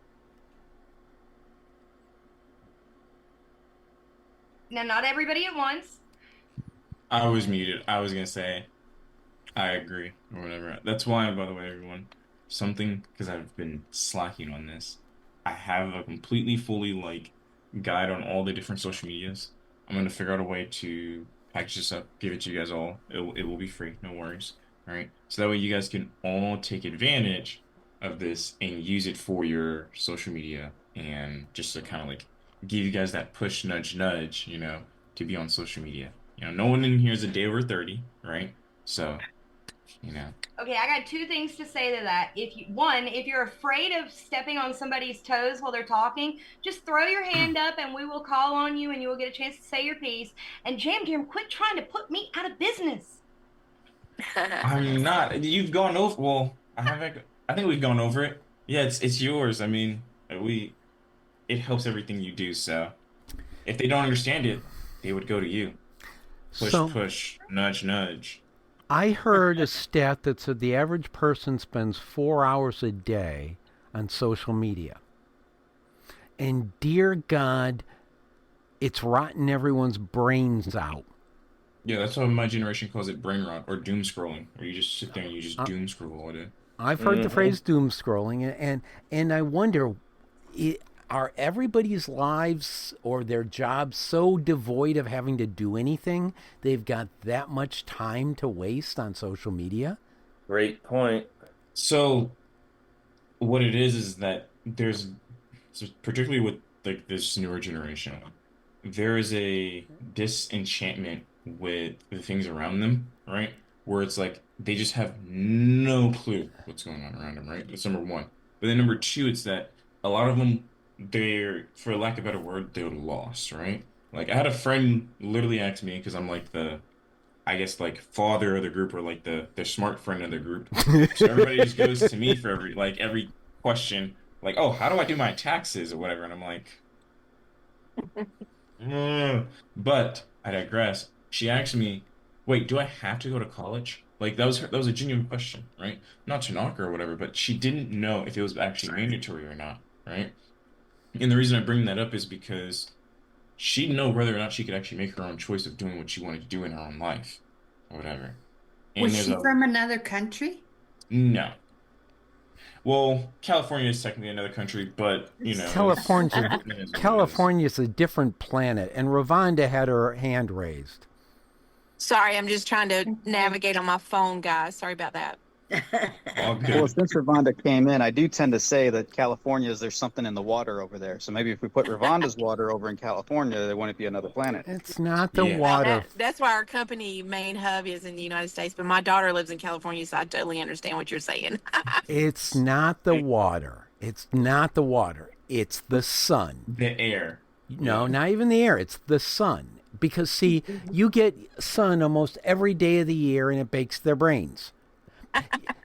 Now, not everybody at once.
I was muted. I was gonna say I agree or whatever. That's why, by the way, everyone, something because I've been slacking on this. I have a completely fully like guide on all the different social medias. I'm gonna figure out a way to package this up, give it to you guys all. It will be free, no worries. All right. So that way you guys can all take advantage of this and use it for your social media and just to kind of like give you guys that push nudge nudge, to be on social media. No one in here is a day over 30, right? So, you know.
Okay, I got 2 things to say to that. If you're afraid of stepping on somebody's toes while they're talking, just throw your hand up and we will call on you and you will get a chance to say your piece. And Jam, quit trying to put me out of business.
I'm not. You've gone over. Well, I think we've gone over it. Yeah, it's yours. I mean, it helps everything you do. So, if they don't understand it, they would go to you. Push,
So-
push, nudge, nudge.
I heard a stat that said the average person spends 4 hours a day on social media. And dear God, it's rotting everyone's brains out.
Yeah, that's why my generation calls it brain rot or doom scrolling, where you just sit there and you just doom scroll all day.
I've heard the phrase doom scrolling, and I wonder, are everybody's lives or their jobs so devoid of having to do anything, they've got that much time to waste on social media?
Great point.
So, what it is that particularly with like this newer generation, there is a disenchantment with the things around them, right? Where it's like they just have no clue what's going on around them, right? That's number one. But then number two, it's that a lot of them, they're, for lack of a better word, they're lost, right? Like I had a friend literally ask me because I'm like the, I guess like father of the group or like the smart friend of the group. So everybody just goes to me for every question, like, oh, how do I do my taxes or whatever? And I'm like, "Mm." But I digress. She asked me, wait, do I have to go to college? Like that was a genuine question, right? Not to knock her or whatever, but she didn't know if it was actually mandatory or not, right? And the reason I bring that up is because she'd know whether or not she could actually make her own choice of doing what she wanted to do in her own life or whatever.
Was
And there's
she
a
from another country?
no. Well, California is technically another country, but you know,
California's
it
a,
is what it is.
California's a different planet, and Ravonda had her hand raised.
Sorry, I'm just trying to navigate on my phone, guys. Sorry about that.
All
Well,
good.
since Ravonda came in, I do tend to say that California is there's something in the water over there. So maybe if we put Ravonda's water over in California, there wouldn't be another planet.
It's not the
Yeah.
Well,
water.
that's why our company main hub is in the United States, but my daughter lives in California, so I totally understand what you're saying.
It's not the water. It's not the water. It's the sun.
The air.
No,
Yeah.
not even the air. It's the sun. Because, see, you get sun almost every day of the year and it bakes their brains.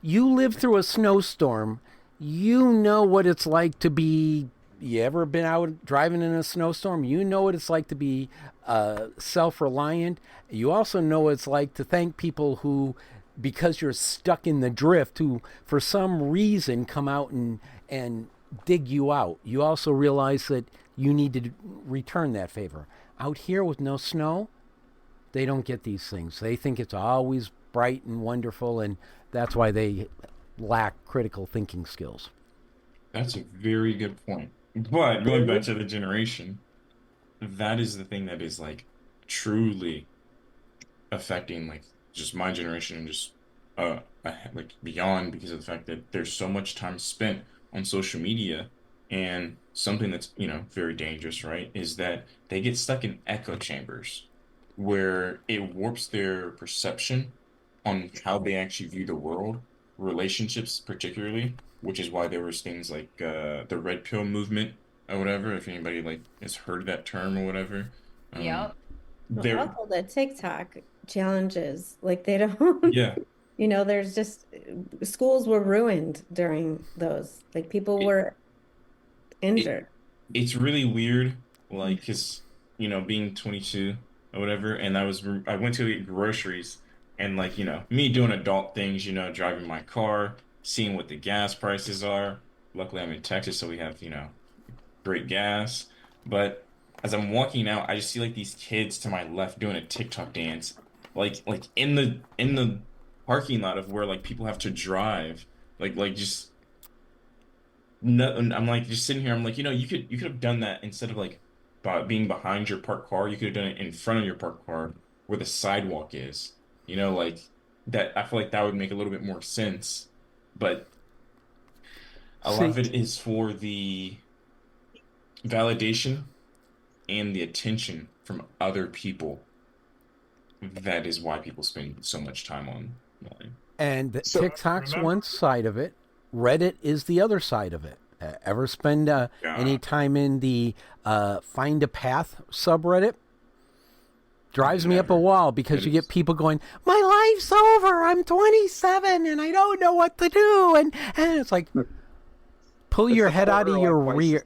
You live through a snowstorm. You know what it's like to be. You ever been out driving in a snowstorm? You know what it's like to be self-reliant. You also know what it's like to thank people who, because you're stuck in the drift, who for some reason come out and dig you out. You also realize that you need to return that favor. Out here with no snow, they don't get these things. They think it's always bright and wonderful, and that's why they lack critical thinking skills.
That's a very good point. But going back to the generation, that is the thing that is like truly affecting like just my generation and just like beyond because of the fact that there's so much time spent on social media and something that's very dangerous, right, is that they get stuck in echo chambers where it warps their perception on how they actually view the world, relationships particularly, which is why there was things like the red pill movement or whatever, if anybody like has heard that term or whatever.
Yep.
There,
Also, the TikTok challenges, like they don't,
yeah,
there's just schools were ruined during those. Like people were injured.
it's really weird, like, cause being 22 or whatever, and I went to get groceries, and like me doing adult things, driving my car, seeing what the gas prices are. Luckily, I'm in Texas, so we have great gas. But as I'm walking out, I just see like these kids to my left doing a TikTok dance, like in the parking lot of where like people have to drive, like just no. And I'm like just sitting here. I'm like, you could have done that instead of like being behind your parked car. You could have done it in front of your parked car where the sidewalk is. Like that. I feel like that would make a little bit more sense. But a lot of
See,
it is for the validation and the attention from other people. That is why people spend so much time online.
and
So
TikTok's
remember-
one side of it. Reddit is the other side of it. Ever spend any time in the Find a Path subreddit? Drives me up a
Never.
wall because you
It is.
get people going, my life's over. I'm 27 and I don't know what to do. And it's like, pull your head out of your rear.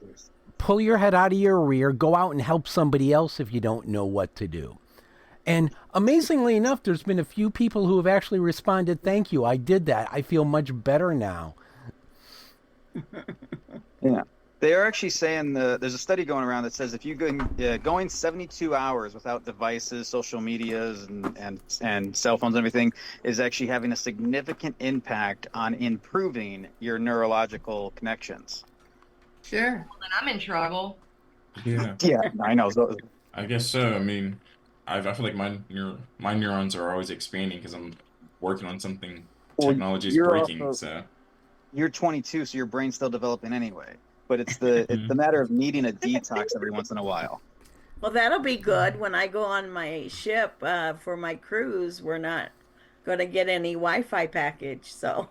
Pull your head out of your rear. Go out and help somebody else if you don't know what to do. And amazingly enough, there's been a few people who have actually responded, thank you, I did that. I feel much better now.
Yeah. They are actually saying there's a study going around that says if you going 72 hours without devices, social medias, and cell phones and everything is actually having a significant impact on improving your neurological connections.
Sure.
Well, then I'm in trouble.
Yeah,
Yeah, I know. So,
I guess so. I mean, I feel like my neurons are always expanding because I'm working on something.
Well,
Technology is
you're
breaking,
also-
so
you're 22, so your brain's still developing anyway. But it's the matter of needing a detox every once in a while.
Well, that'll be good when I go on my ship for my cruise. We're not going to get any Wi-Fi package, so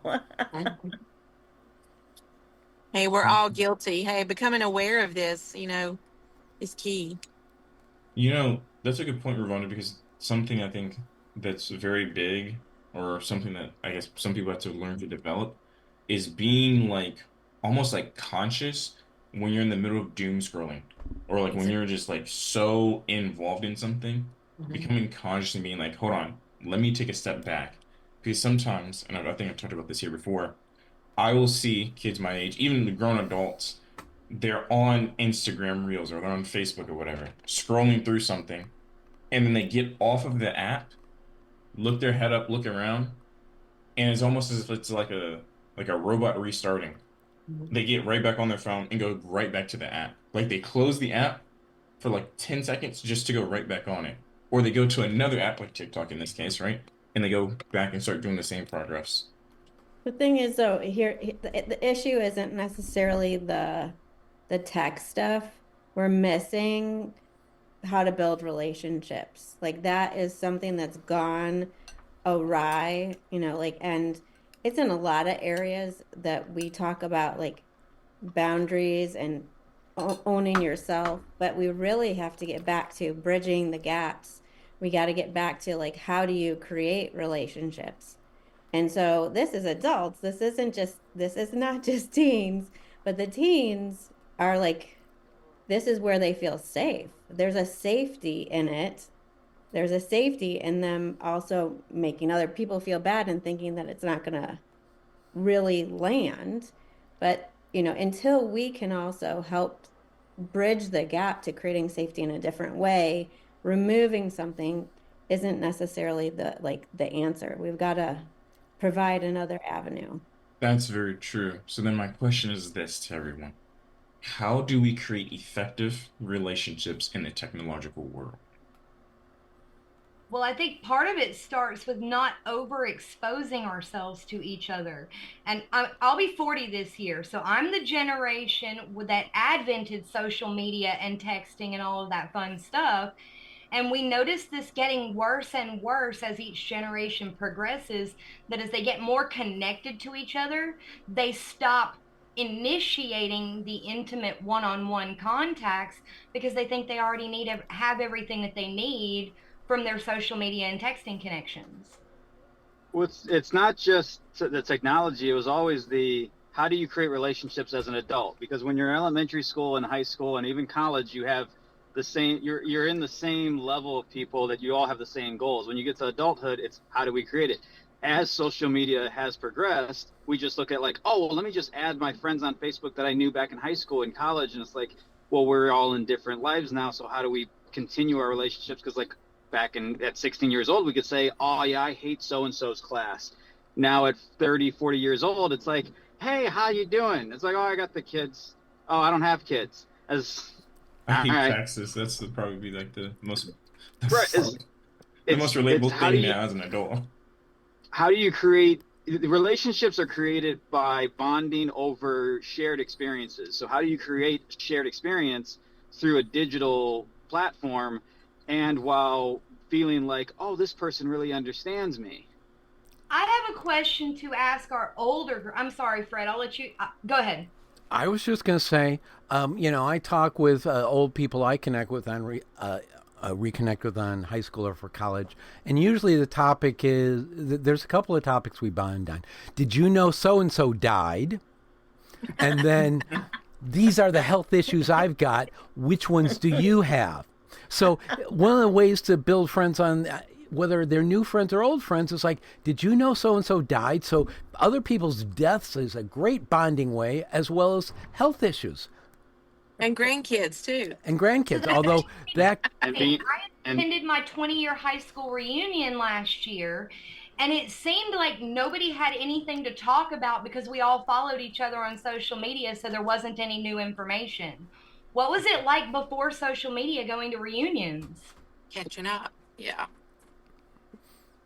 Hey, we're all guilty. Hey, becoming aware of this, is key.
That's a good point, Ravonna, because something I think that's very big, or something that I guess some people have to learn to develop, is being like almost like conscious when you're in the middle of doom scrolling, or like when you're just like so involved in something, becoming conscious and being like, hold on, let me take a step back. Because sometimes, and I think I've talked about this here before, I will see kids my age, even the grown adults, they're on Instagram Reels or they're on Facebook or whatever, scrolling through something, and then they get off of the app, look their head up, look around, and it's almost as if it's like a robot restarting. They get right back on their phone and go right back to the app. Like they close the app for like 10 seconds just to go right back on it. Or they go to another app like TikTok in this case, right? And they go back and start doing the same progress.
The thing is, though, here the issue isn't necessarily the tech stuff. We're missing how to build relationships. Like that is something that's gone awry, and it's in a lot of areas that we talk about, like boundaries and owning yourself, but we really have to get back to bridging the gaps. We got to get back to like, how do you create relationships? And so this is adults. This is not just teens, but the teens are like, this is where they feel safe. There's a safety in it. There's a safety in them also making other people feel bad and thinking that it's not going to really land. But, until we can also help bridge the gap to creating safety in a different way, removing something isn't necessarily the answer. We've got to provide another avenue.
That's very true. So then my question is this to everyone. How do we create effective relationships in the technological world?
Well, I think part of it starts with not overexposing ourselves to each other. And I'll be 40 this year, so I'm the generation that advented social media and texting and all of that fun stuff. And we notice this getting worse and worse as each generation progresses, that as they get more connected to each other, they stop initiating the intimate one-on-one contacts because they think they already have everything that they need from their social media and texting connections.
Well, it's not just the technology. It was always how do you create relationships as an adult? Because when you're in elementary school and high school and even college, you have the same, you're in the same level of people that you all have the same goals. When you get to adulthood, it's how do we create it? As social media has progressed, we just look at like, oh, well, let me just add my friends on Facebook that I knew back in high school and college. And it's like, well, we're all in different lives now. So how do we continue our relationships? Because like back at 16 years old, we could say, oh yeah, I hate so-and-so's class. Now at 30, 40 years old, it's like, hey, how you doing? It's like, oh, I got the kids. Oh, I don't have kids.
I hate
right.
taxes. That's probably like the most
Right.
the most relatable thing now as an adult.
How do you create relationships are created by bonding over shared experiences. So how do you create shared experience through a digital platform and while feeling like, oh, this person really understands me?
I have a question to ask our older. I'm sorry, Fred. I'll let you go ahead.
I was just going to say, I talk with old people I connect with on reconnect with on high school or for college, and usually the topic is there's a couple of topics we bond on. Did you know so and so died? And then these are the health issues I've got. Which ones do you have? So one of the ways to build friends on whether they're new friends or old friends is like, did you know so-and-so died? So other people's deaths is a great bonding way, as well as health issues.
And grandkids too.
And grandkids, although that...
I attended my 20-year high school reunion last year, and it seemed like nobody had anything to talk about because we all followed each other on social media, so there wasn't any new information. What was it like before social media going to reunions?
Catching up, yeah.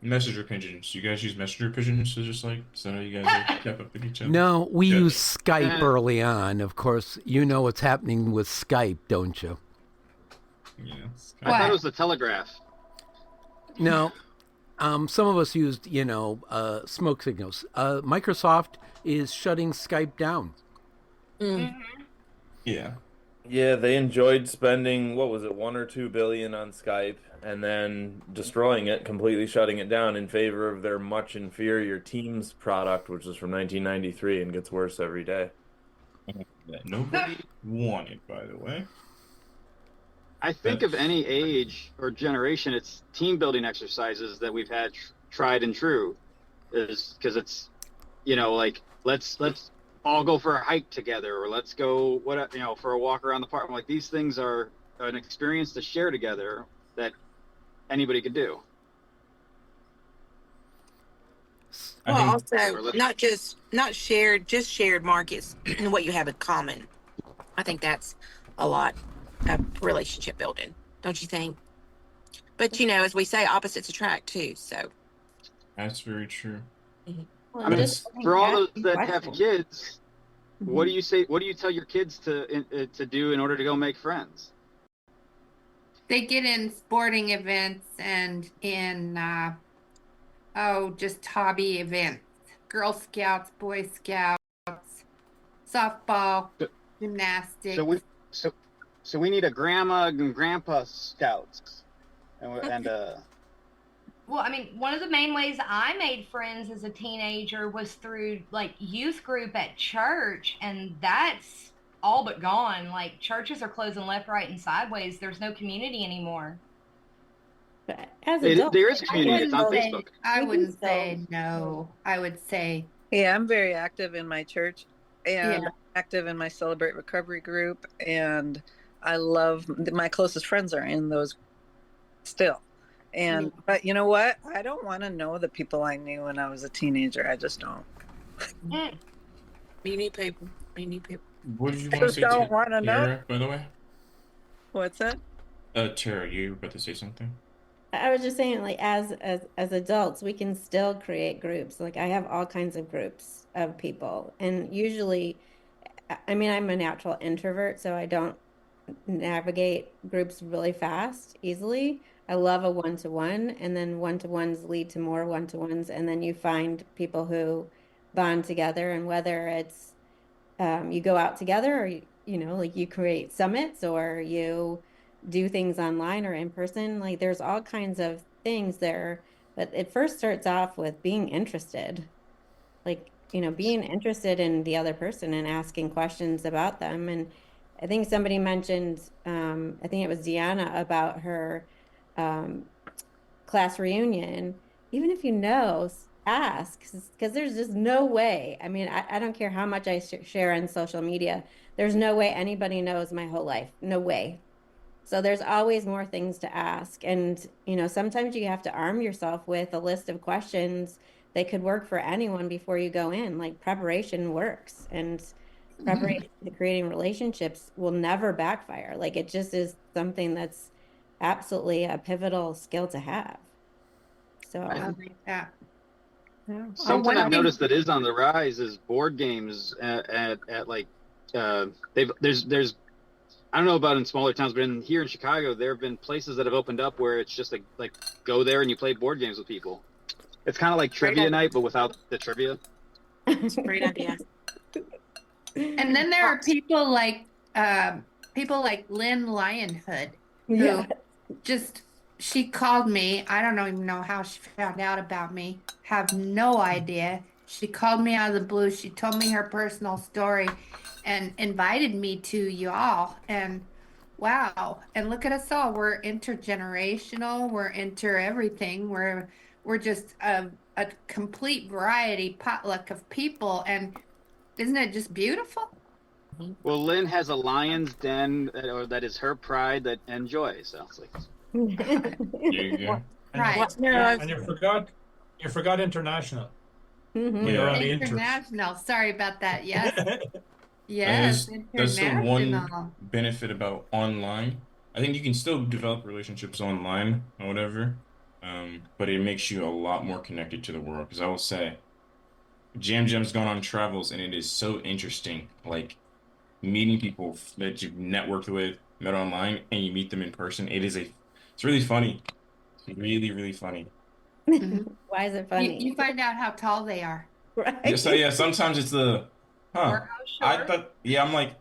Messenger pigeons. You guys use messenger pigeons to just like so you guys are kept up with each other?
No, we use Skype early on. Of course, you know what's happening with Skype, don't you?
Yeah.
I thought it was the telegraph.
No. Some of us used, smoke signals. Microsoft is shutting Skype down.
Yeah.
Yeah, they enjoyed spending, what was it, 1 or 2 billion on Skype and then destroying it, completely shutting it down in favor of their much inferior Teams product, which is from 1993 and gets worse every day.
That nobody wanted, by the way.
I think of any age or generation, it's team building exercises that we've had tried and true, is because it's, like let's all go for a hike together, or let's go for a walk around the park. Like, these things are an experience to share together that anybody could do.
Well, also not shared markets and what you have in common. I think that's a lot of relationship building, don't you think? But as we say, opposites attract too. So
that's very true.
Well,
I mean, for all those that have kids, what do you say? What do you tell your kids to do in order to go make friends?
They get in sporting events and in just hobby events. Girl Scouts, Boy Scouts, softball, gymnastics.
So we need a grandma and grandpa scouts, and
Well, I mean, one of the main ways I made friends as a teenager was through like youth group at church, and that's all but gone. Like, churches are closing left, right, and sideways. There's no community anymore.
But as
there is community. It's on Facebook.
I wouldn't say no. I would say,
yeah, I'm very active in my church and
Yeah.
active in my Celebrate Recovery group, and I love my closest friends are in those still. And but you know what? I don't want to know the people I knew when I was a teenager. I just don't.
Me need people.
What did you
I
want to
just
say,
don't want to know.
Tara, by the way?
What's that?
Tara, you were about to say something?
I was just saying, like, as adults, we can still create groups. Like, I have all kinds of groups of people, and usually, I mean, I'm a natural introvert, so I don't navigate groups really fast, easily. I love a one-to-one, and then one-to-ones lead to more one-to-ones, and then you find people who bond together, and whether it's you go out together, or like you create summits, or you do things online or in person, like there's all kinds of things there. But it first starts off with being interested, like being interested in the other person and asking questions about them. And I think somebody mentioned, I think it was Deanna, about her class reunion. Even if ask, because there's just no way. I mean, I don't care how much I share on social media. There's no way anybody knows my whole life. No way. So there's always more things to ask. And, sometimes you have to arm yourself with a list of questions that could work for anyone before you go in. Like, preparation works, and preparation to creating relationships will never backfire. Like, it just is something that's absolutely a pivotal skill to have. So
I like that.
Something I've noticed that is on the rise is board games at like there's I don't know about in smaller towns, but here in Chicago, there have been places that have opened up where it's just like go there and you play board games with people. It's kind of like trivia night, but without the trivia.
It's a great idea.
And then there are people like Lynn Lionhood, who she called me. I don't even know how she found out about me. Have no idea. She called me out of the blue. She told me her personal story and invited me to y'all. And wow. And look at us all. We're intergenerational. We're inter everything. We're just a complete variety potluck of people. And isn't it just beautiful?
Well, Lynn has a lion's den, or that is her pride and joy. So it's like.
Yeah.
Right.
And you forgot international.
Mm-hmm.
When you're on the
International. Sorry about that. Yes.
Yes, that's the one
international.
benefit about online. I think you can still develop relationships online or whatever, but it makes you a lot more connected to the world. Because I will say, Jam's gone on travels, and it is so interesting, like meeting people that you've networked with, met online, and you meet them in person. It's really funny. It's really, really funny.
Why is it funny?
You find out how tall they are.
Right.
Yeah, so yeah, sometimes it's the
Huh.
Or how
I
short?
thought, yeah, I'm like,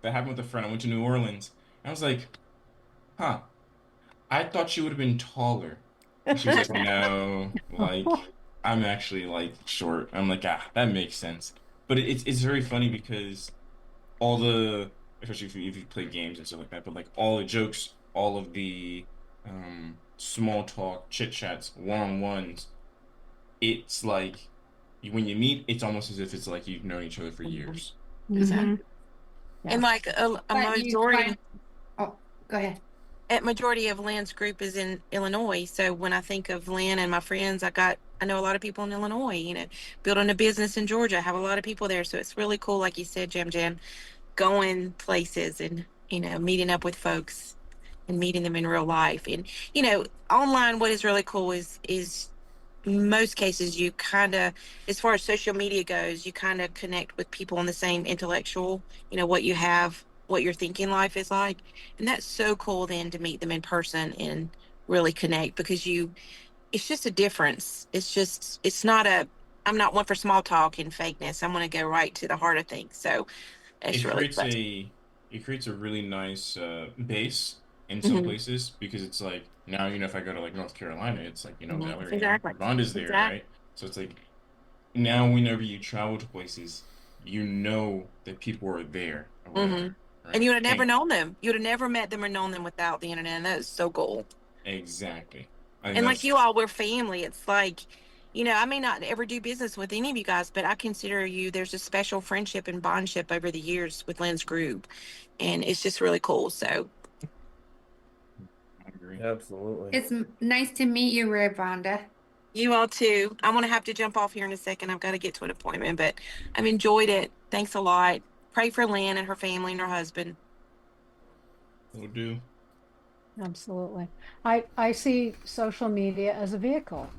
that happened with a friend. I went to New Orleans. And I was like, huh, I thought she would have been taller. And she was like, no, like, I'm actually like short. I'm like, that makes sense. But it's very funny because all the, especially if you play games and stuff like that, but like all the jokes, all of the small talk, chit chats, one-on-ones, it's like when you meet, it's almost as if it's like you've known each other for years.
Mhm.
And like a
But you
majority,
find, oh, go ahead.
a majority of Lynn's group is in Illinois. So when I think of Lynn and my friends, I know a lot of people in Illinois, building a business in Georgia. I have a lot of people there. So it's really cool, like you said, Jam Jam, going places and, meeting up with folks and meeting them in real life. And, online, what is really cool is most cases you kind of, as far as social media goes, you kind of connect with people on the same intellectual, what you have, what your thinking life is like. And that's so cool then to meet them in person and really connect, because it's just a difference. It's not I'm not one for small talk and fakeness. I'm going to go right to the heart of things. So it's
it
really
creates
special.
it creates a really nice base in some
Hmm.
places because it's like now if I go to like North Carolina, it's like
Hmm.
Valerie and
Exactly.
Rhonda's there,
Exactly.
right? So it's like now whenever you travel to places, you know that people are there or
Hmm.
whatever,
And
right?
you would have never
And
known them. You would have never met them or known them without the internet. And that is so cool.
exactly, I think
And like
that's
you all, we're family. It's like, I may not ever do business with any of you guys, but I consider you, there's a special friendship and bondship over the years with Lynn's group. And it's just really cool. So
I agree.
Absolutely. It's nice to meet you, Ravonda.
you all too. I'm going to have to jump off here in a second. I've got to get to an appointment, but I've enjoyed it. Thanks a lot. Pray for Lynn and her family and her husband.
Will do.
Absolutely. I see social media as a vehicle.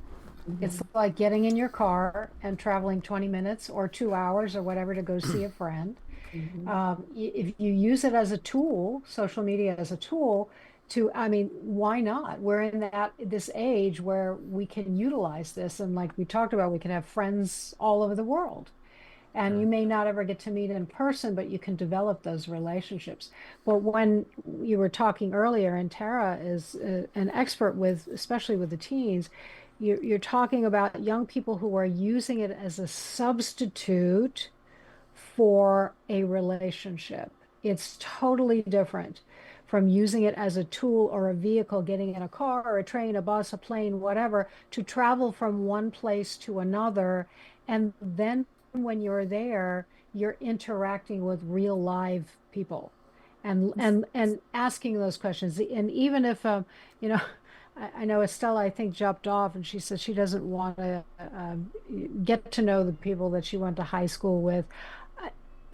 It's like getting in your car and traveling 20 minutes or 2 hours or whatever to go see a friend. If you use it as a tool, social media as a tool I mean, why not? We're in this age where we can utilize this. And like we talked about, we can have friends all over the world. And you may not ever get to meet in person, but you can develop those relationships. But when you were talking earlier, and Tara is an expert especially with the teens, you're talking about young people who are using it as a substitute for a relationship. It's totally different from using it as a tool or a vehicle, getting in a car or a train, a bus, a plane, whatever, to travel from one place to another. And then when you're there, you're interacting with real live people and asking those questions. And even if, you know, I know Estella, I think, jumped off and she said she doesn't want to get to know the people that she went to high school with. I,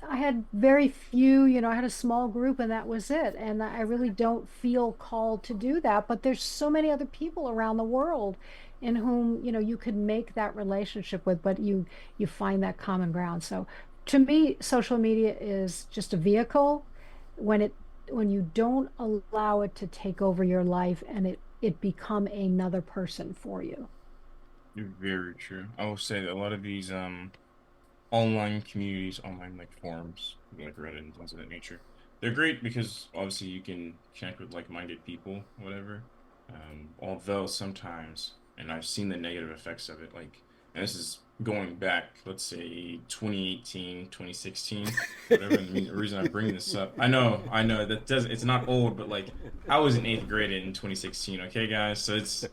I had very few, I had a small group and that was it. And I really don't feel called to do that. But there's so many other people around the world in whom, you could make that relationship with, but you find that common ground. So to me, social media is just a vehicle when you don't allow it to take over your life and it become another person for you.
Very true. I will say that a lot of these online communities, online like forums, like Reddit and things of that nature, they're great because obviously you can connect with like-minded people, whatever. Although sometimes, and I've seen the negative effects of it, like, and this is going back, let's say 2018, 2016, whatever. And the reason I bring this up, I know it's not old, but like I was in eighth grade in 2016. Okay, guys, so it's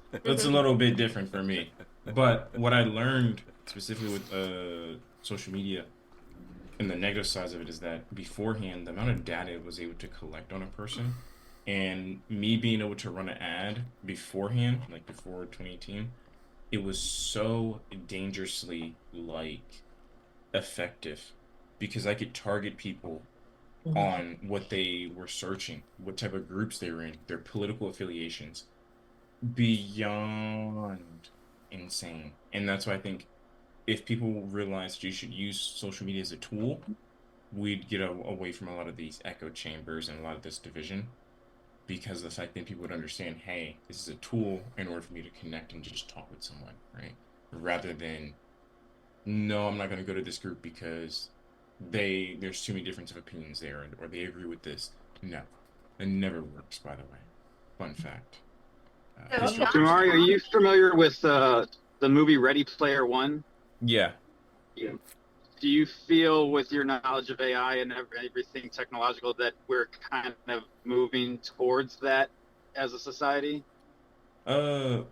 a little bit different for me. But what I learned specifically with social media and the negative sides of it is that beforehand, the amount of data it was able to collect on a person, and me being able to run an ad beforehand, like before 2018, it was so dangerously like effective because I could target people on what they were searching, what type of groups they were in, their political affiliations, beyond insane. And that's why I think if people realized you should use social media as a tool, we'd get away from a lot of these echo chambers and a lot of this division because the fact that people would understand, hey, this is a tool in order for me to connect and just talk with someone, right? Rather than, no, I'm not going to go to this group because
there's too many difference of opinions there, or they agree with this. No, it never works. By the way, fun fact.
Jamari, are you familiar with the movie Ready Player One?
Yeah.
Do you feel, with your knowledge of AI and everything technological, that we're kind of moving towards that as a society?
And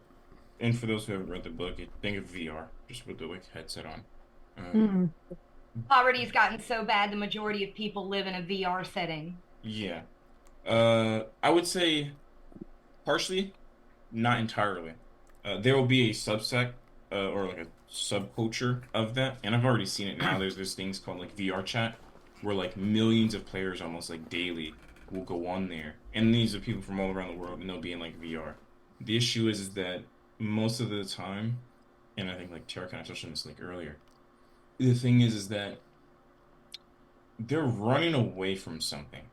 for those who haven't read the book, think of VR, just with the headset on.
Poverty's gotten so bad, the majority of people live in a VR setting.
Yeah. I would say partially, not entirely. There will be a subsect or like a subculture of that, and I've already seen it now. There's things called like VR chat, where like millions of players almost like daily will go on there, and these are people from all around the world, and they'll be in like VR. The issue is that most of the time, and I think like Tara kind of touched on this like earlier, the thing is that they're running away from something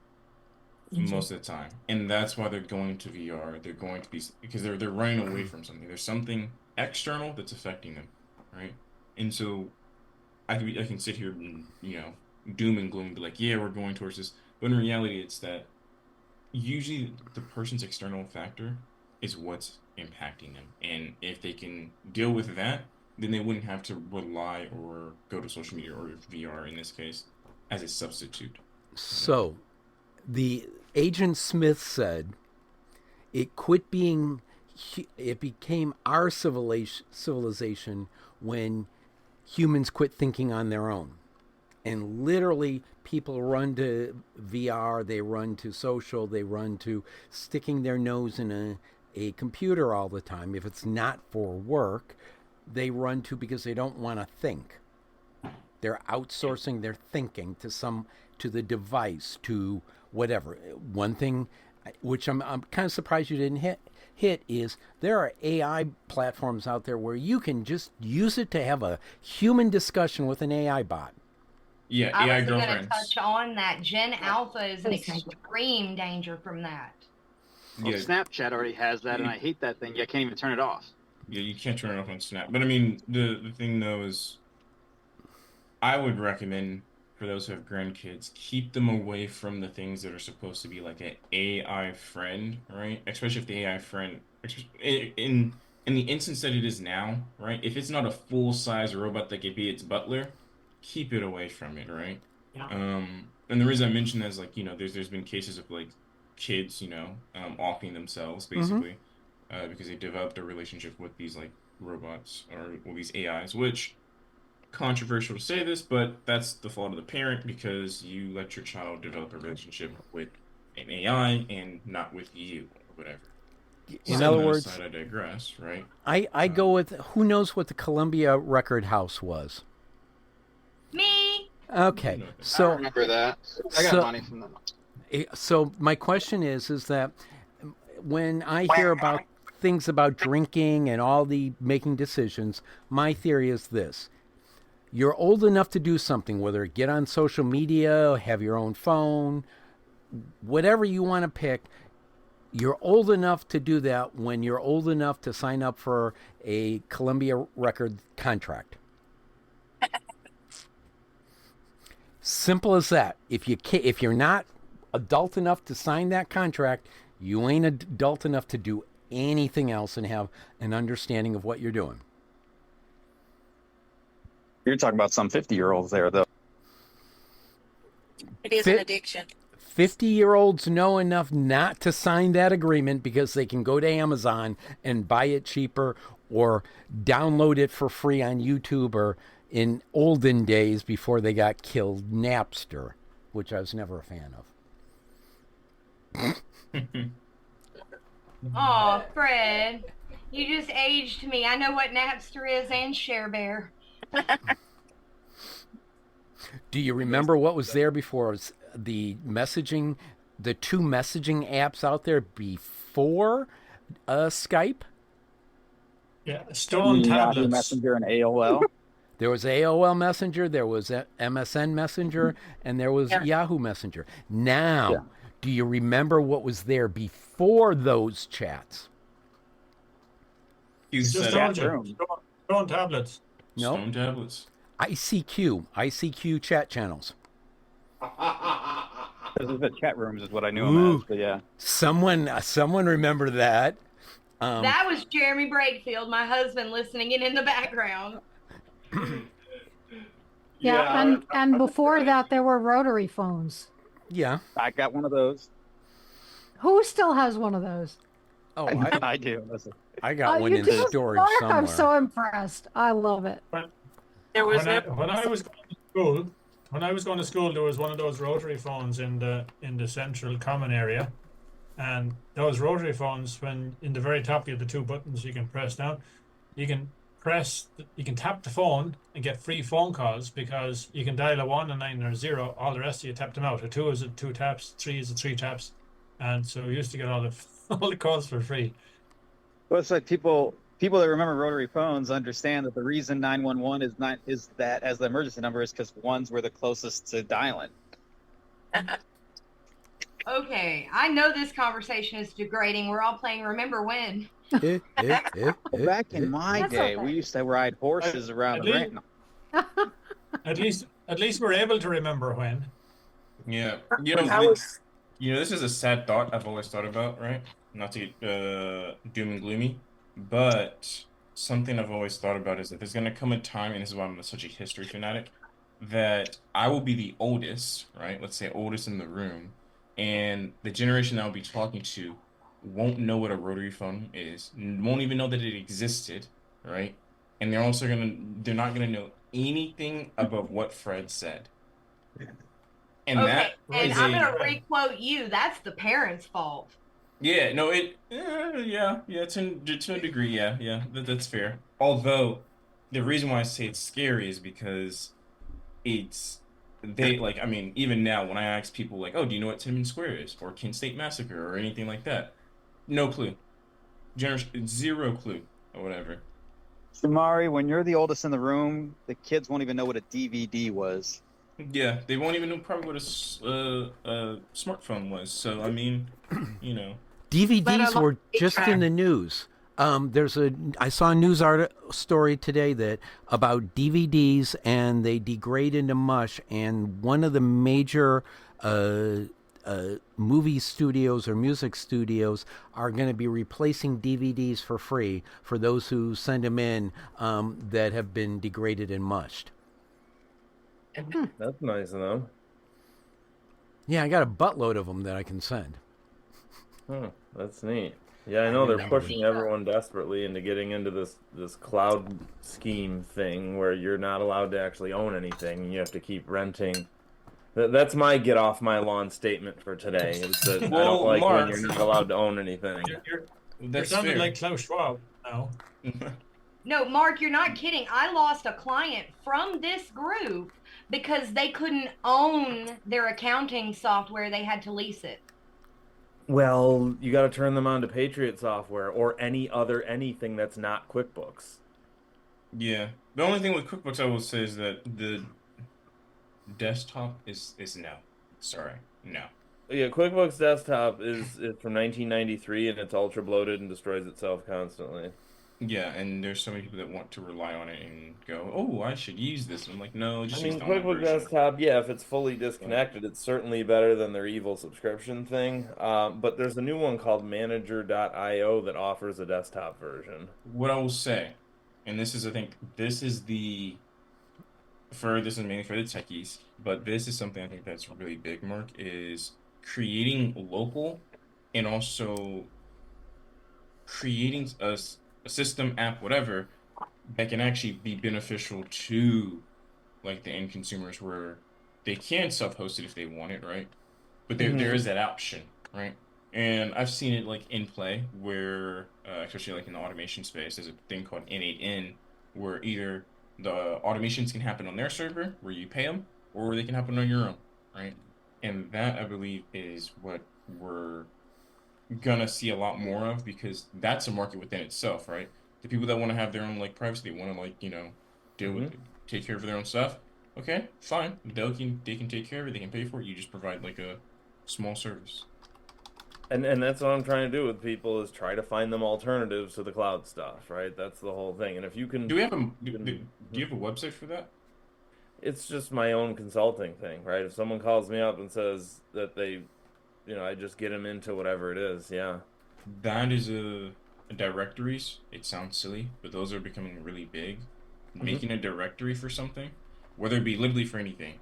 most of the time, and that's why they're going to VR. They're going to be, because they're running away from something. There's something external that's affecting them, right? And so I can sit here and, you know, doom and gloom, be like, yeah, we're going towards this, but in reality, it's that usually the person's external factor is what's impacting them, and if they can deal with that, then they wouldn't have to rely or go to social media or VR in this case as a substitute.
So, the Agent Smith said it became our civilization when humans quit thinking on their own. And literally, people run to VR, they run to social, they run to sticking their nose in a computer all the time. If it's not for work, they run to because they don't want to think. They're outsourcing their thinking to the device, to whatever. One thing, which I'm kind of surprised you didn't hit is there are AI platforms out there where you can just use it to have a human discussion with an AI bot.
Yeah,
I
AI
was going to
girlfriends.
touch on that. Gen Alpha is an extreme danger from that.
Well, Snapchat already has that, and I hate that thing. I can't even turn it off.
Yeah, you can't turn it off on Snap. But I mean, the thing though is, I would recommend for those who have grandkids, keep them away from the things that are supposed to be like an AI friend, right? Especially if the AI friend, in the instance that it is now, right? If it's not a full-size robot that could be its butler, keep it away from it, right?
Yeah.
And the reason I mention that is, like, you know, there's been cases of like kids, you know, offing themselves basically, because they developed a relationship with these like robots or these AIs, which, controversial to say this, but that's the fault of the parent, because you let your child develop a relationship with an AI and not with you or whatever.
In other words,
I digress, right?
I go with, who knows what the Columbia Record House was?
Me.
Okay, so
I remember that. I got money from them.
So my question is that when I hear about things about drinking and all the making decisions, my theory is this: you're old enough to do something, whether get on social media, have your own phone, whatever you want to pick. You're old enough to do that when you're old enough to sign up for a Columbia Record contract. Simple as that. If you're not adult enough to sign that contract, you ain't adult enough to do anything else and have an understanding of what you're doing.
You're talking about some 50-year-olds there, though.
It is an addiction.
50-year-olds know enough not to sign that agreement because they can go to Amazon and buy it cheaper or download it for free on YouTube, or in olden days before they got killed, Napster, which I was never a fan of.
Oh, Fred, you just aged me. I know what Napster is and ShareBear.
Do you remember what was there before? The messaging, the two messaging apps out there before Skype?
Yeah, Stone tablets.
Yahoo Messenger and AOL.
There was AOL Messenger, there was MSN Messenger, and there was Yahoo Messenger. Now, do you remember what was there before those chats?
Stone tablets.
No.
Stone tablets.
ICQ chat channels.
This is the chat rooms is what I knew him
Ooh,
as, but yeah.
someone remember that.
That was Jeremy Brakefield, my husband, listening in the background.
Yeah, and before that, there were rotary phones.
Yeah.
I got one of those.
Who still has one of those?
Oh,
I do. Listen.
I got one
You
in
do?
storage
Mark,
somewhere.
I'm so impressed. I love it.
When I was going to school, there was one of those rotary phones in the central common area, and those rotary phones, when in the very top you have the two buttons you can press down, you can tap the phone and get free phone calls because you can dial a 1, a 9, or a 0. All the rest of you tap them out. A 2 is a 2 taps, 3 is a 3 taps, and so we used to get all the calls for free.
Well, it's like people that remember rotary phones understand that the reason 911 is that as the emergency number is because ones were the closest to dialing.
Okay, I know this conversation is degrading. We're all playing Remember When.
Back in my day, we used to ride horses around the ring.
At least we're able to remember when.
Yeah, this is a sad thought I've always thought about, right? Not to get doom and gloomy, but something I've always thought about is that there's gonna come a time, and this is why I'm such a history fanatic, that I will be the oldest, right? Let's say oldest in the room, and the generation I'll be talking to won't know what a rotary phone is, won't even know that it existed, right? And they're not gonna know anything about what Fred said. And
okay,
that
and I'm going to re-quote you. That's the parents' fault.
Yeah, no, to a degree, yeah, that's fair. Although, the reason why I say it's scary is because even now when I ask people like, oh, do you know what Tiananmen Square is, or Kent State Massacre, or anything like that, no clue, zero clue, or whatever.
Shamari, when you're the oldest in the room, the kids won't even know what a DVD was.
Yeah, they won't even know probably what a smartphone was. So I mean,
DVDs were just in the news. I saw a news story today that about DVDs, and they degrade into mush. And one of the major movie studios or music studios are going to be replacing DVDs for free for those who send them in that have been degraded and mushed.
That's nice of them.
Yeah, I got a buttload of them that I can send.
That's neat. Yeah, I know they're pushing everyone desperately into getting into this cloud scheme thing where you're not allowed to actually own anything. You have to keep renting. That's my get off my lawn statement for today. Is that I don't like when you're not allowed to own anything.
You're sounding like Klaus Schwab now.
No, Mark, you're not kidding. I lost a client from this group because they couldn't own their accounting software. They had to lease it.
Well, you got to turn them on to Patriot software or anything that's not QuickBooks.
Yeah. The only thing with QuickBooks I will say is that the desktop is no. Sorry, no.
Yeah, QuickBooks Desktop is from 1993, and it's ultra bloated and destroys itself constantly.
Yeah, and there's so many people that want to rely on it and go, oh, I should use this. And I'm like, no, just use the online
QuickBooks
version.
Desktop, yeah, if it's fully disconnected, it's certainly better than their evil subscription thing. But there's a new one called Manager.io that offers a desktop version.
What I will say, and this is, I think, this is mainly for the techies, but this is something I think that's really big, Mark, is creating local and also creating a system, app, whatever, that can actually be beneficial to like the end consumers, where they can self-host it if they want it, right? But there is that option, right? And I've seen it like in play where, especially like in the automation space, there's a thing called N8N, where either the automations can happen on their server where you pay them, or they can happen on your own, right? And that, I believe, is what we're gonna see a lot more of, because that's a market within itself, right? The people that want to have their own like privacy, they want to like deal with take care of their own stuff. Okay, fine. They can take care of it. They can pay for it. You just provide like a small service.
And that's what I'm trying to do with people, is try to find them alternatives to the cloud stuff, right? That's the whole thing. And if you can,
Do you have a website for that?
it's just my own consulting thing, right? If someone calls me up and says that they, I just get them into whatever it is. Yeah.
That is a directories. It sounds silly, but those are becoming really big. Making a directory for something, whether it be literally for anything,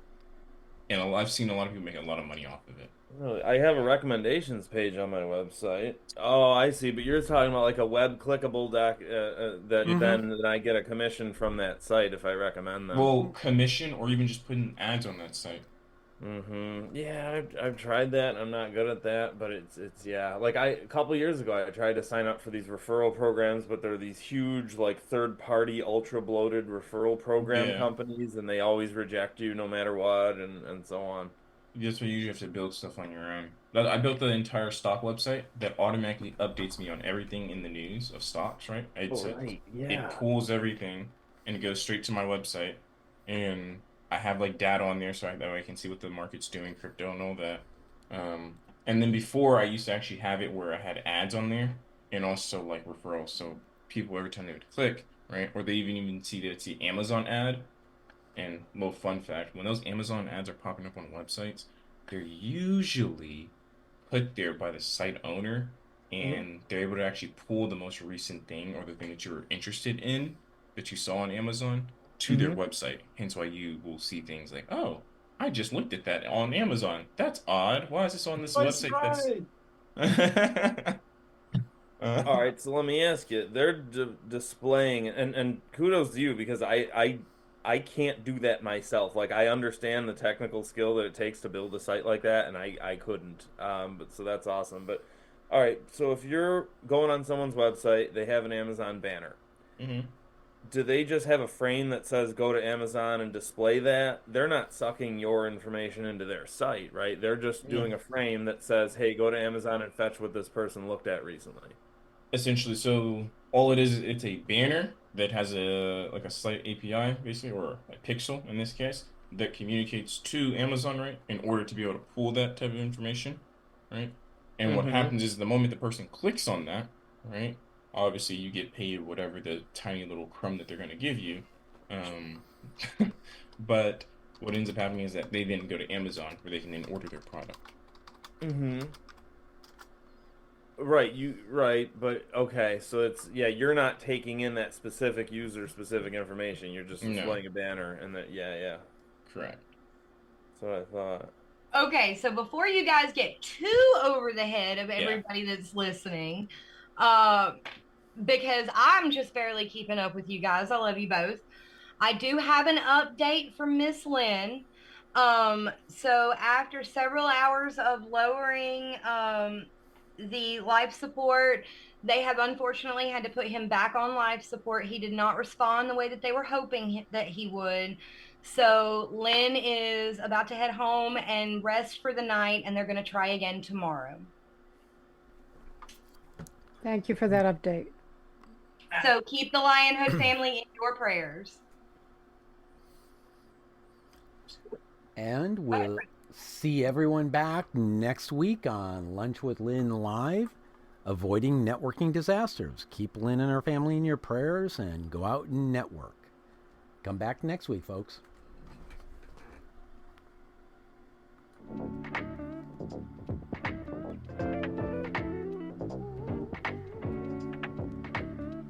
and I've seen a lot of people make a lot of money off of it.
Really? I have a recommendations page on my website. Oh, I see. But you're talking about like a web clickable doc that then I get a commission from that site if I recommend them.
Well, commission or even just putting ads on that site.
Yeah, I've tried that. I'm not good at that, but it's yeah. Like a couple years ago, I tried to sign up for these referral programs, but they're these huge like third party ultra bloated referral program companies, and they always reject you no matter what, and so on.
That's why you usually have to build stuff on your own. I built the entire stock website that automatically updates me on everything in the news of stocks, right? It pulls everything and it goes straight to my website, and I have like data on there that way I can see what the market's doing, crypto and all that. And then before I used to actually have it where I had ads on there and also like referrals. So people every time they would click, right? Or they even see that it's the Amazon ad. And little fun fact, when those Amazon ads are popping up on websites, they're usually put there by the site owner, and they're able to actually pull the most recent thing or the thing that you were interested in that you saw on Amazon to their website. Hence why you will see things like, oh, I just looked at that on Amazon. That's odd. Why is this on this website?
All right, so let me ask you. They're displaying, and kudos to you because I can't do that myself. Like I understand the technical skill that it takes to build a site like that, and I couldn't. But so that's awesome. But all right, so if you're going on someone's website, they have an Amazon banner. Do they just have a frame that says go to Amazon and display that? They're not sucking your information into their site, right? They're just doing a frame that says, hey, go to Amazon and fetch what this person looked at recently.
Essentially, so all it is, it's a banner that has a site API basically, or a pixel in this case, that communicates to Amazon, right, in order to be able to pull that type of information, right? And what happens is the moment the person clicks on that, right, obviously you get paid whatever the tiny little crumb that they're going to give you. But what ends up happening is that they then go to Amazon where they can then order their product.
Right, but okay, so it's you're not taking in that specific user specific information. You're just displaying a banner and that
correct.
That's what I thought.
Okay, so before you guys get too over the head of everybody that's listening, because I'm just barely keeping up with you guys. I love you both. I do have an update from Miss Lynn. So after several hours of lowering the life support, they have unfortunately had to put him back on life support. He did not respond the way that they were hoping that he would. So Lynn is about to head home and rest for the night, and they're going to try again tomorrow.
Thank you for that update.
So keep the Lionhood family in your prayers.
And we'll see everyone back next week on Lunch with Lynn Live, avoiding networking disasters. Keep Lynn and her family in your prayers and go out and network. Come back next week, folks.